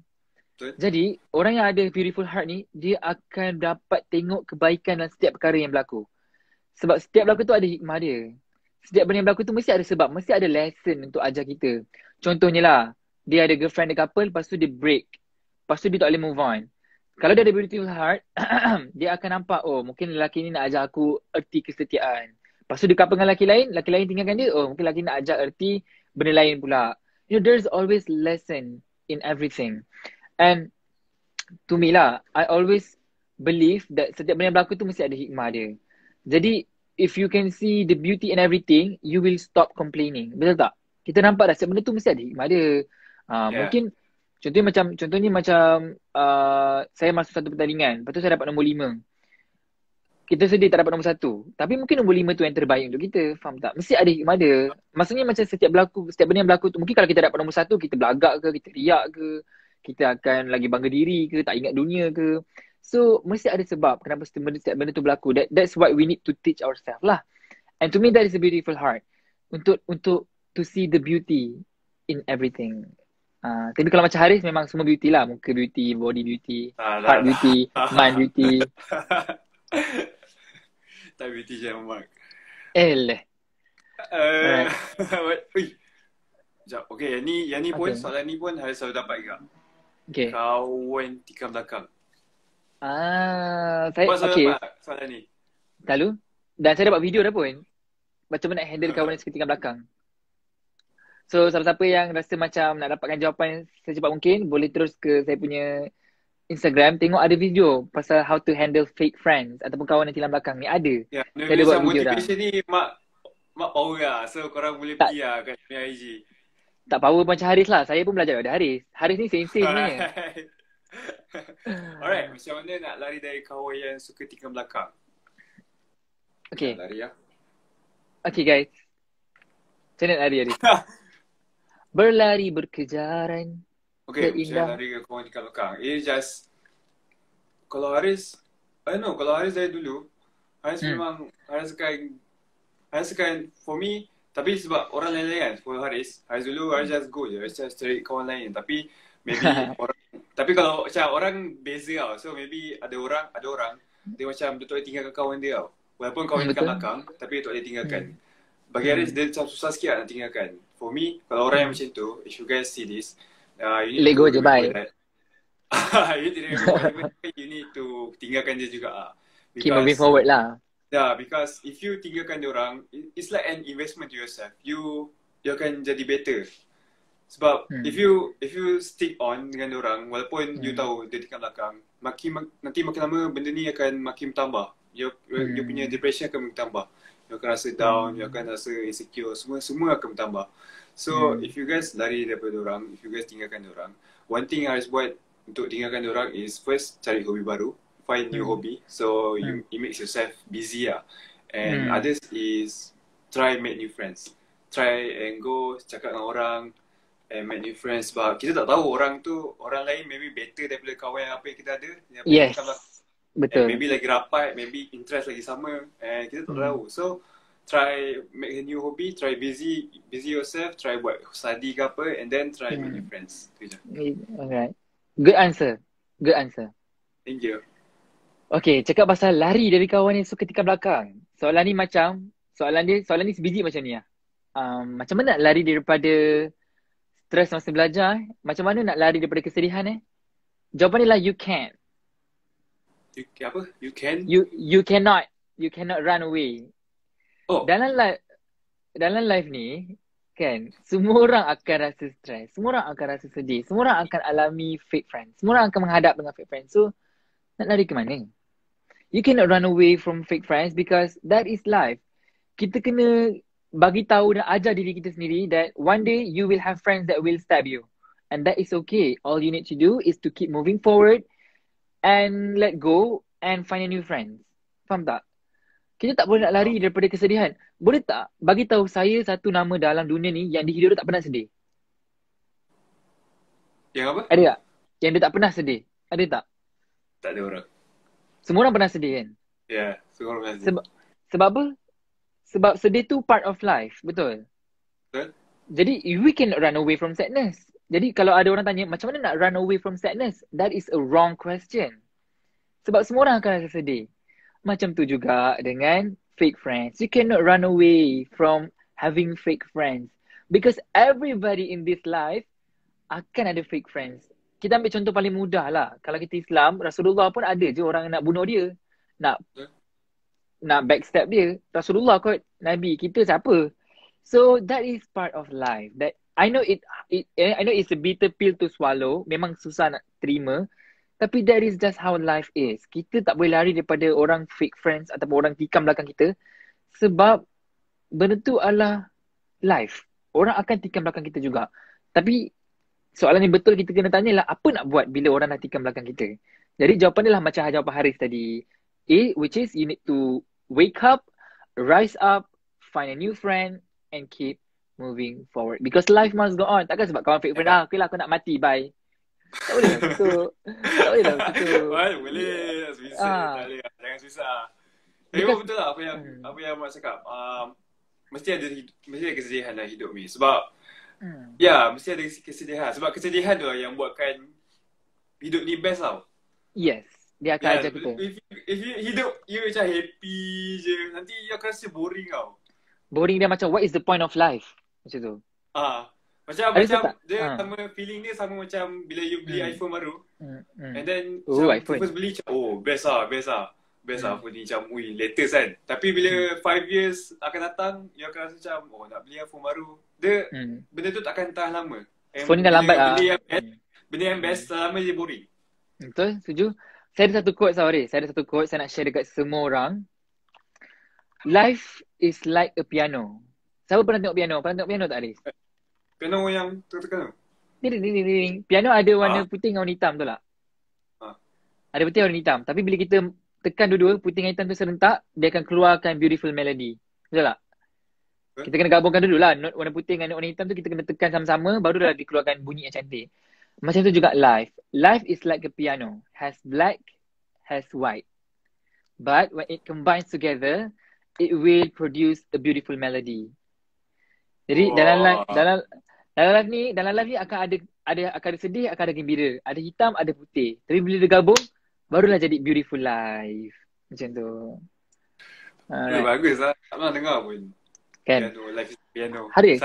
Betul. Jadi, orang yang ada beautiful heart ni, dia akan dapat tengok kebaikan dalam setiap perkara yang berlaku. Sebab setiap berlaku tu ada hikmah dia. Setiap benda yang berlaku tu mesti ada sebab, mesti ada lesson untuk ajar kita. Contohnya lah, dia ada girlfriend, ada couple, lepas tu dia break. Lepas tu dia tak boleh move on. Kalau dia ada beautiful heart, dia akan nampak, oh mungkin lelaki ni nak ajar aku erti kesetiaan. Lepas tu dia couple dengan lelaki lain tinggalkan dia, oh mungkin lelaki nak ajar erti benda lain pula. You know, there's always lesson in everything. And to me lah, I always believe that setiap benda yang berlaku tu mesti ada hikmah dia. Jadi, if you can see the beauty in everything, you will stop complaining. Betul tak? Kita nampak dah setiap benda tu mesti ada hikmah dia. Mungkin, contohnya macam saya masuk satu pertandingan, lepas tu saya dapat nombor 5. Kita sedih tak dapat nombor 1. Tapi mungkin nombor 5 tu yang terbaik untuk kita. Faham tak? Mesti ada hikmah dia. Maksudnya macam setiap benda yang berlaku tu, mungkin kalau kita dapat nombor 1, kita belagak ke, kita riak ke, kita akan lagi bangga diri ke, tak ingat dunia ke. So, mesti ada sebab kenapa setiap benda tu berlaku. That's what we need to teach ourselves lah. And to me, that is a beautiful heart. Untuk to see the beauty in everything. Tapi kalau macam Haris, memang semua beauty lah. Muka beauty, body beauty, heart beauty, mind beauty. Tak beauty je, Mark. Right. Sekejap, okay, yang ni pun, soalan ni pun Haris selalu dapat juga. Okay. Kawan tikam belakang. Saya dapat soalan ni? Selalu. Dan saya dapat video dah pun. Macam mana nak handle kawan yang suka tikam belakang. So, siapa-siapa yang rasa macam nak dapatkan jawapan secepat mungkin, boleh terus ke saya punya Instagram. Tengok ada video pasal how to handle fake friends ataupun kawan yang tikam belakang ni. Ada. Ya, saya ada buat video dah. Motivation ni mak power lah. So, korang boleh pergi lah kat punya IG. Tak power macam Haris lah. Saya pun belajar daripada Haris. Haris ni sensei sebenarnya. Alright, macam mana nak lari dari kawan yang suka tikam belakang? Okay. Lari lah. Okay guys. Macam mana nak lari Haris? Berlari berkejaran. Okay, macam mana lari dari kawan tikam belakang? It just, kalau Haris dari dulu, Haris memang, Haris akan, for me, tapi sebab orang lain-lain kan, for Haris dulu, Haris just go je, Haris just cari kawan lain. Tapi maybe orang, tapi kalau macam orang beza tau. So maybe ada orang dia macam dia tak boleh tinggalkan kawan dia tau. Walaupun kawan dia kat Betul. belakang, tapi dia tak boleh tinggalkan. Bagi Aris, dia macam susah sikit lah nak tinggalkan. For me, kalau orang yang macam tu, if you guys see this, you need Let to go je, remember bye. that. You need to remember whatever you need to tinggalkan dia juga lah. Keep moving forward lah. Yeah, because if you tinggalkan dia orang, it's like an investment to yourself. You akan jadi better. Sebab if you stick on dengan dia orang, walaupun you tahu dia di belakang, nanti makin lama benda ni akan makin bertambah. You punya depression akan bertambah. You akan rasa down, you akan rasa insecure, semua akan bertambah. So if you guys lari daripada dia orang, if you guys tinggalkan dia orang, one thing Haris buat untuk tinggalkan dia orang is first cari hobi baru, find new hobby. So it makes yourself busy lah. And others is try make new friends. Try and go cakap dengan orang and make new friends. Sebab kita tak tahu orang lain maybe better daripada kawan apa yang kita ada. Yes, betul. And maybe lagi rapat, maybe interest lagi sama, and kita tak tahu. So try make a new hobby, try busy yourself, try buat study ke apa, and then try make new friends. Itu je. Alright. Good answer. Thank you. Okay, cakap pasal lari dari kawan yang suka tikam belakang. Soalan ni sebiji macam ni lah. Macam mana nak lari daripada stres masa belajar? Macam mana nak lari daripada kesedihan? Jawapan dia lah you can. You can? You cannot run away. Oh. Dalam life ni kan, semua orang akan rasa stres, semua orang akan rasa sedih, semua orang akan alami fake friends, semua orang akan menghadap dengan fake friends. So nak lari ke mana? You cannot run away from fake friends because that is life. Kita kena bagi tahu dan ajar diri kita sendiri that one day you will have friends that will stab you, and that is okay. All you need to do is to keep moving forward and let go and find a new friends. Faham tak? Kita tak boleh nak lari daripada kesedihan. Boleh tak bagi tahu saya satu nama dalam dunia ni yang di hidup dia tak pernah sedih? Yang apa? Ada tak? Yang dia tak pernah sedih? Ada tak? Tak ada orang. Semua orang pernah sedih kan? Yeah, semua orang pernah sedih. Sebab apa? Sebab sedih tu part of life. Betul? Betul. Jadi we cannot run away from sadness. Jadi kalau ada orang tanya macam mana nak run away from sadness, that is a wrong question. Sebab semua orang akan rasa sedih. Macam tu juga dengan fake friends. You cannot run away from having fake friends. Because everybody in this life akan ada fake friends. Kita ambil contoh paling mudah lah. Kalau kita Islam, Rasulullah pun ada je orang nak bunuh dia. Nak backstab dia. Rasulullah kot, Nabi. Kita siapa? So that is part of life. That I know it's a bitter pill to swallow. Memang susah nak terima. Tapi that is just how life is. Kita tak boleh lari daripada orang fake friends ataupun orang tikam belakang kita. Sebab benda tu adalah life. Orang akan tikam belakang kita juga. Tapi soalan yang betul kita kena tanya lah, apa nak buat bila orang nak tikam belakang kita? Jadi jawapan dia lah macam jawapan Haris tadi. Which is you need to wake up, rise up, find a new friend and keep moving forward. Because life must go on. Takkan sebab kawan fake friend, okay lah aku nak mati, bye. Tak boleh lah begitu. Tak boleh lah begitu. Boleh. Susah. Jangan susah. Tapi betul lah apa yang Mak cakap. Mesti ada kesedihan dalam hidup ni. Sebab mesti ada kesedihan. Sebab kesedihan tu lah yang buatkan hidup ni best tau. Yes. Dia akan ajar kita. If you hidup you macam happy je, nanti you akan rasa boring tau. Boring dia macam what is the point of life? Macam tu. Macam dia sama feeling dia sama macam bila you beli iPhone baru. And then first beli macam best lah iPhone ni macam latest kan. Tapi bila 5 years akan datang, you akan rasa macam nak beli iPhone baru. Benda tu takkan tahan lama. Phone ni dah lambat lah. Benda yang best lama je boring. Betul, setuju. Saya ada satu quote saya nak share dekat semua orang. Life is like a piano. Siapa pernah tengok piano? Pernah tengok piano tak, Aris? Piano yang tekan tu? Piano ada warna putih dengan warna hitam, betul tak? Ada putih warna hitam. Tapi bila kita tekan dua-dua, putih dengan hitam tu serentak, dia akan keluarkan beautiful melody. Betul tak? Kita kena gabungkan dulu lah. Note warna putih dengan warna hitam tu kita kena tekan sama-sama, baru dah dikeluarkan bunyi yang cantik. Macam tu juga life. Life is like a piano. Has black, has white. But when it combines together, it will produce a beautiful melody. Jadi dalam life ni akan ada sedih, akan ada gembira. Ada hitam, ada putih. Tapi bila dia gabung, barulah jadi beautiful life. Macam tu. Bagus lah. Tak pernah dengar pun. Kan? Piano, life is piano. Haris.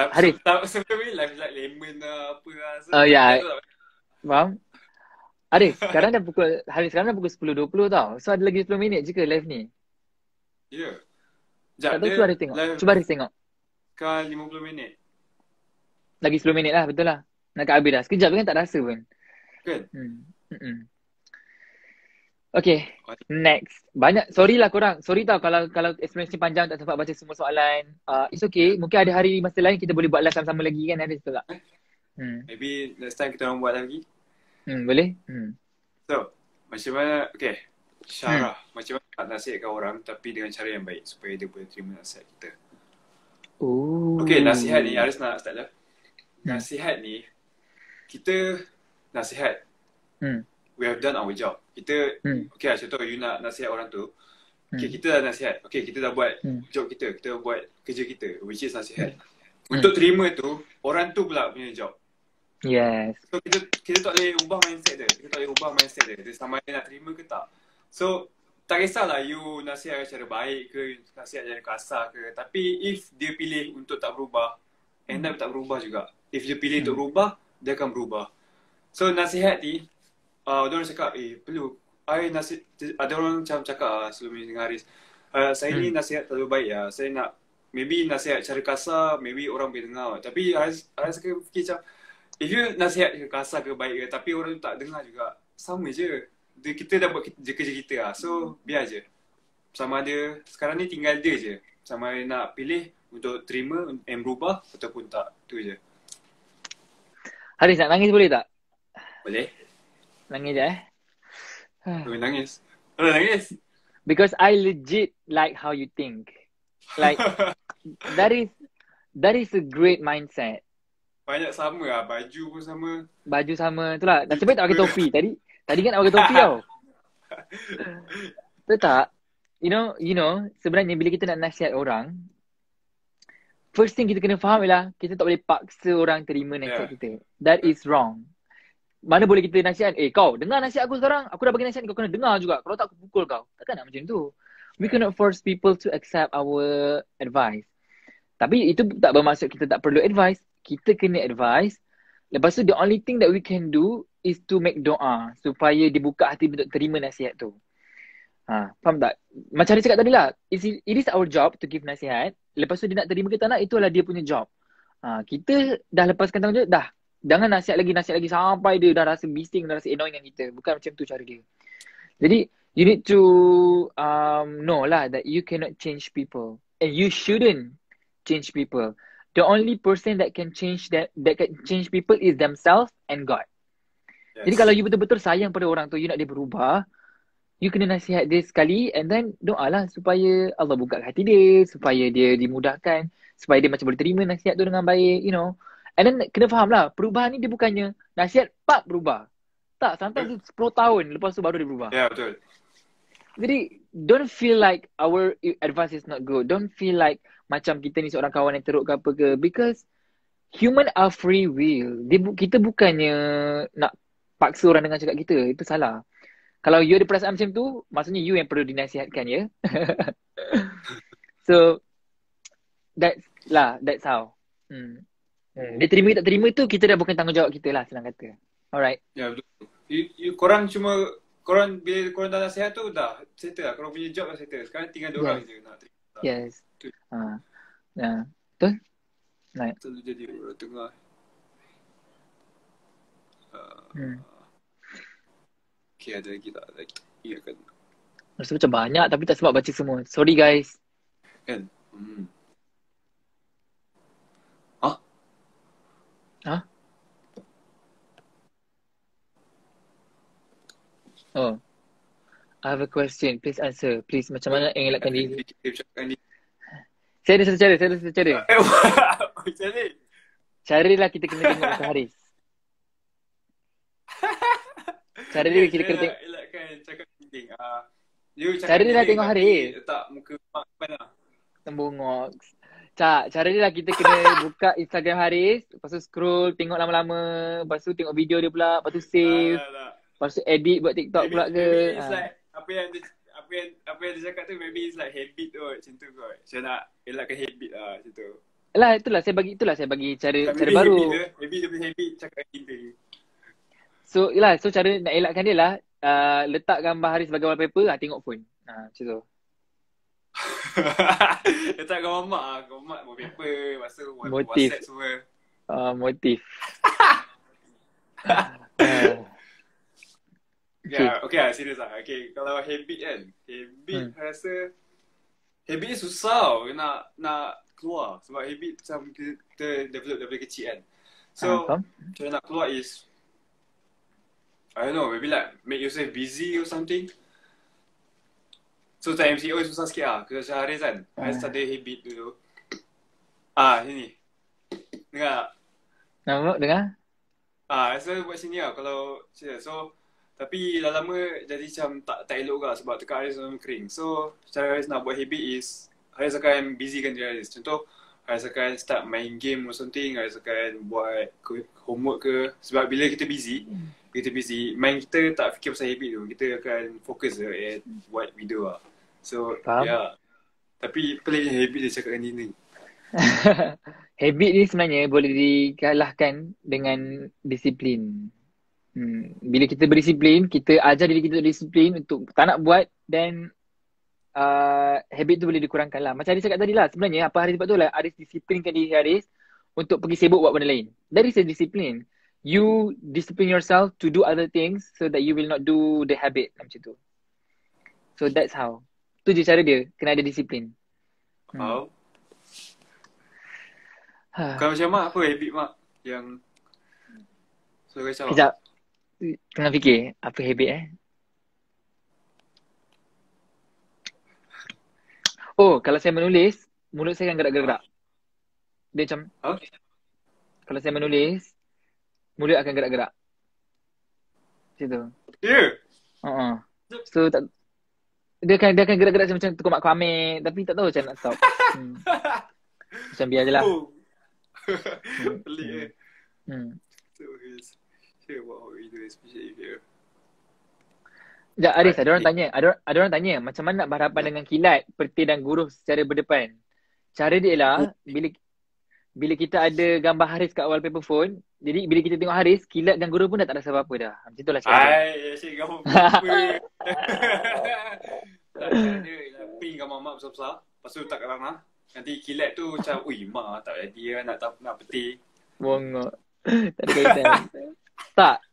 Sebelum ni life is like lemon lah, apa lah. So, Ya. piano tak Faham? Haris, sekarang dah pukul 10.20 tau. So ada lagi 10 minit je ke live ni? Ya. Tak tahu, cuba Haris tengok. Cuba Haris tengok. Kan 50 minit. Lagi 10 minit lah, betul lah. Nak habis dah. Sekejap kan tak rasa pun. Kan? Okay, next. Sorry lah korang. Sorry tau kalau explanation panjang tak sempat baca semua soalan. It's okay. Mungkin ada hari masa lain kita boleh buat live sama-sama lagi kan, Haris, betul tak? Maybe next time kita orang buat lagi. Boleh? So, macam mana, okay. Syarah, macam mana nak nasihatkan orang tapi dengan cara yang baik supaya dia boleh terima nasihat kita. Okay, nasihat ni, Haris nak start dah. Nasihat ni, kita nasihat. We have done our job. Kita, okay lah, contoh you nak nasihat orang tu. Okay, kita dah nasihat. Okay, kita dah buat job kita. Kita buat kerja kita, which is nasihat. Untuk terima tu, orang tu pula punya job. Yes. So, kita tak boleh ubah mindset dia. Kita tak boleh ubah mindset dia. Dia sama dia nak terima ke tak. So, tak kisahlah you nasihat secara baik ke, nasihat secara kasar ke. Tapi if dia pilih untuk tak berubah, end up tak berubah juga. If dia pilih untuk berubah, dia akan berubah. So, nasihat ni, ada orang cakap, perlu. Ada orang macam cakap sebelum ni dengan Haris, saya ni nasihat terlalu baik lah. Saya nak, maybe nasihat cara kasar, maybe orang boleh dengar. Tapi Haris akan fikir macam, if you nasihat ke kasar ke baik ke, tapi orang tu tak dengar juga, sama je. Kita dah buat kerja kita lah. So, biar je. Sama ada, sekarang ni tinggal dia je. Sama ada nak pilih untuk terima and berubah ataupun tak. Tu je. Haris, nak nangis boleh tak? Boleh. Nangis je Boleh nangis. Boleh nangis. Because I legit like how you think. Like, that is a great mindset. Banyak sama lah. Baju pun sama. Baju sama. Itulah. Nasib baik tak pakai topi. Tadi kan nak pakai topi tau. Betul tak? You know, sebenarnya bila kita nak nasihat orang, first thing kita kena faham ialah kita tak boleh paksa orang terima nasihat kita. That is wrong. Mana boleh kita nasihat, kau dengar nasihat aku sekarang, aku dah bagi nasihat, kau kena dengar juga. Kalau tak aku pukul kau. Takkan nak macam tu. We cannot force people to accept our advice. Tapi itu tak bermaksud kita tak perlu advice. Kita kena advice. Lepas tu the only thing that we can do is to make doa supaya dibuka hati untuk terima nasihat tu. Faham tak? Macam dia cakap tadi lah, it is our job to give nasihat. Lepas tu dia nak terima ke tak nak, itulah dia punya job. Kita dah lepaskan tanggungjawab, dah. Jangan nasihat lagi sampai dia dah rasa bising, dah rasa annoying dengan kita. Bukan macam tu cara dia. Jadi, you need to know lah that you cannot change people. And you shouldn't change people. The only person that can change people is themselves and God. Yes. Jadi kalau you betul-betul sayang pada orang tu, you nak dia berubah, you kena nasihat dia sekali and then doa lah supaya Allah buka hati dia, supaya dia dimudahkan, supaya dia macam boleh terima nasihat tu dengan baik, you know. And then kena faham lah, perubahan ni dia bukannya nasihat, berubah. Tak, sometimes 10 tahun lepas tu baru dia berubah. Ya, betul. Jadi, don't feel like our advice is not good. Don't feel like macam kita ni seorang kawan yang teruk ke apa ke. Because human are free will. Kita bukannya nak paksa orang dengan cakap kita. Itu salah. Kalau you ada perasaan macam tu, maksudnya you yang perlu dinasihatkan, ya. So, that's how. Dia terima tak terima tu, kita dah bukan tanggungjawab kita lah, senang kata. Alright. Ya, betul. Korang bila korang dah nasihat tu, dah settle lah. Korang punya job dah settle. Sekarang tinggal diorang je nak terima. Yes. Betul? Right. Selalu jadi orang tengah. Okay, ada lagi tak? Iya kan. Rasa macam banyak tapi tak sempat baca semua. Sorry guys. Kan? Oh. I have a question. Please answer. Please, macam mana elakkan diri? Saya ada satu cara. Macam ni? Cara lah kita kena tengok Mr. Haris. Cara dia kita kena tengok. Elakkan cakap penting. Cara dia lah tengok Haris. Letak muka mana? Tembungok. Cara dia lah kita kena buka Instagram Haris. Lepas tu scroll, tengok lama-lama. Lepas tu tengok video dia pula. Lepas tu save. Lepas tu edit buat TikTok pula ke. Maybe it's like apa apa yang dia cakap tu maybe it's like habit tu macam tu kot. Saya nak elakkan habit lah macam tu. Itulah saya bagi cara Maybe baru. habit dia, maybe dia punya habit cakap kita. So cara nak elakkan dia lah, letak gambar Haris sebagai wallpaper, tengok phone. Macam tu. Letak gambar mak lah. Gambar mak wallpaper, masa Motif. WhatsApp semua. Motif. Okay lah, serius lah. Okay, kalau habit kan, rasa habit ni susah nak keluar. Sebab habit macam kita develop daripada kecil kan. So, cara nak keluar is, I don't know, maybe like make yourself busy or something. So, macam MCO susah sikit lah. Kerja Haris kan, Haris ada habit dulu. Sini. Dengar tak? Nampak, dengar? Saya buat sini lah kalau so tapi dah lama jadi macam tak elok lah sebab tekak Haris memang kering. So cara Haris nak buat habit is Haris akan busykan diri Haris. Contoh Haris akan start main game or something, Haris akan buat homework ke. Sebab bila kita busy main kita tak fikir pasal habit tu. Kita akan fokus je buat video lah. So tapi peliknya habit dia cakap dengan ni. Habit ni sebenarnya boleh dikalahkan dengan disiplin. Bila kita berdisiplin, kita ajar diri kita disiplin untuk tak nak buat, then habit tu boleh dikurangkan lah. Macam Haris cakap tadi lah, sebenarnya apa Haris buat tu lah, Haris disiplinkan diri Haris untuk pergi sibuk buat benda lain. That is a discipline. You discipline yourself to do other things so that you will not do the habit macam tu. So that's how. Tu je cara dia, kena ada disiplin. Kau macam mak, apa habit mak yang so kacau? Sekejap. Tengah fikir apa habit kalau saya menulis, mulut saya akan gerak-gerak. Dia macam kalau saya menulis, mulut akan gerak-gerak. Macam tu. Ya? So dia akan gerak-gerak macam tukar mak kelamin, tapi tak tahu macam nak stop. Macam biar je lah. Pelik Share about how we do especially here. Sekejap Haris, ada orang tanya macam mana nak berhadapan dengan kilat, petir dan guruh secara berdepan. Cara dia lah, bila kita ada gambar Haris kat wallpaper phone, jadi bila kita tengok Haris, kilat dan guruh pun dah tak rasa apa-apa dah. Macam tu lah cara dia. Asyik gambar apa. Ping gambar mak besar-besar, lepas tu letak kat tanah. Nanti kilat tu macam, mak tak jadi lah nak petir. Bongok. Tak ada kaitan. Tak.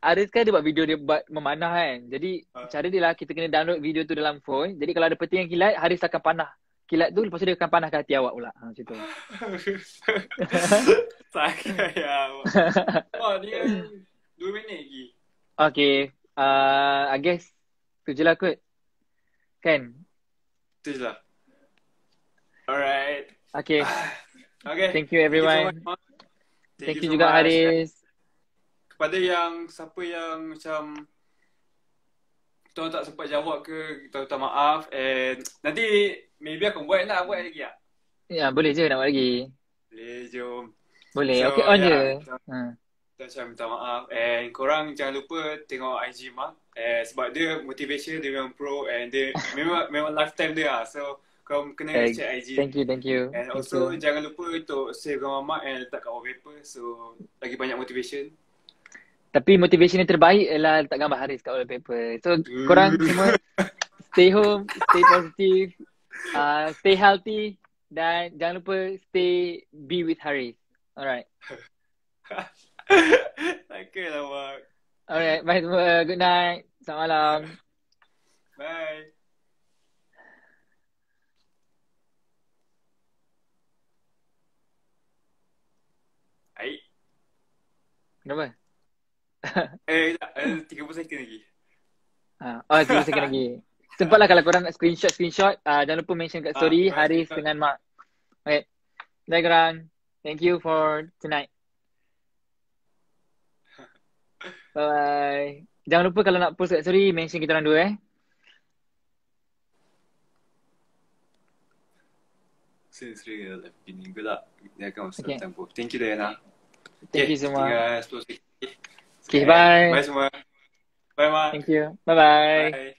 Aris kan dia buat video, dia buat memanah kan. Jadi cara dia lah, kita kena download video tu dalam phone. Jadi kalau ada petir yang kilat, Haris akan panah kilat tu, lepas tu dia akan panah ke hati awak pula. Macam tu. Sakit ya. Dia 2 minit lagi. Okay. I guess tu je lah kot. Kan? Tu je lah. Alright. Okay. Okay. Thank you everyone. Thank you juga Haris. Kepada siapa yang macam kita tak sempat jawab ke, kita minta maaf, and nanti maybe aku buat lagi tak? Ya, boleh je nak buat lagi. Boleh, jom. Boleh, so, okay on je. Kita macam minta maaf, and korang jangan lupa tengok IG Mak, sebab dia motivation, dia memang pro, and dia memang lifetime dia lah. So korang kena check IG. Thank you. And also jangan lupa untuk save gambar Mak and letak kat wallpaper, so lagi banyak motivation. Tapi motivation yang terbaik ialah letak gambar Haris kat wallpaper. So korang semua stay home, stay positive, stay healthy, dan jangan lupa be with Haris. Alright. Okay lah Mak. Alright, bye semua. Good night. Selamat malam. Bye. Hai. Kenapa? 30 second lagi. 30 second lagi. Sempatlah kalau korang nak screenshot, jangan lupa mention kat story Haris dengan Mak. Okay. Bye korang. Thank you for tonight. Bye. Jangan lupa kalau nak post kat story, mention kita orang dua Seri live ini gelap. Dia akan masuk tempo. Thank you Diana. Thank you semua. Tinggal 10 second. Okay, bye. Bye semua. Bye, Mak. Thank you. Bye-bye. Bye.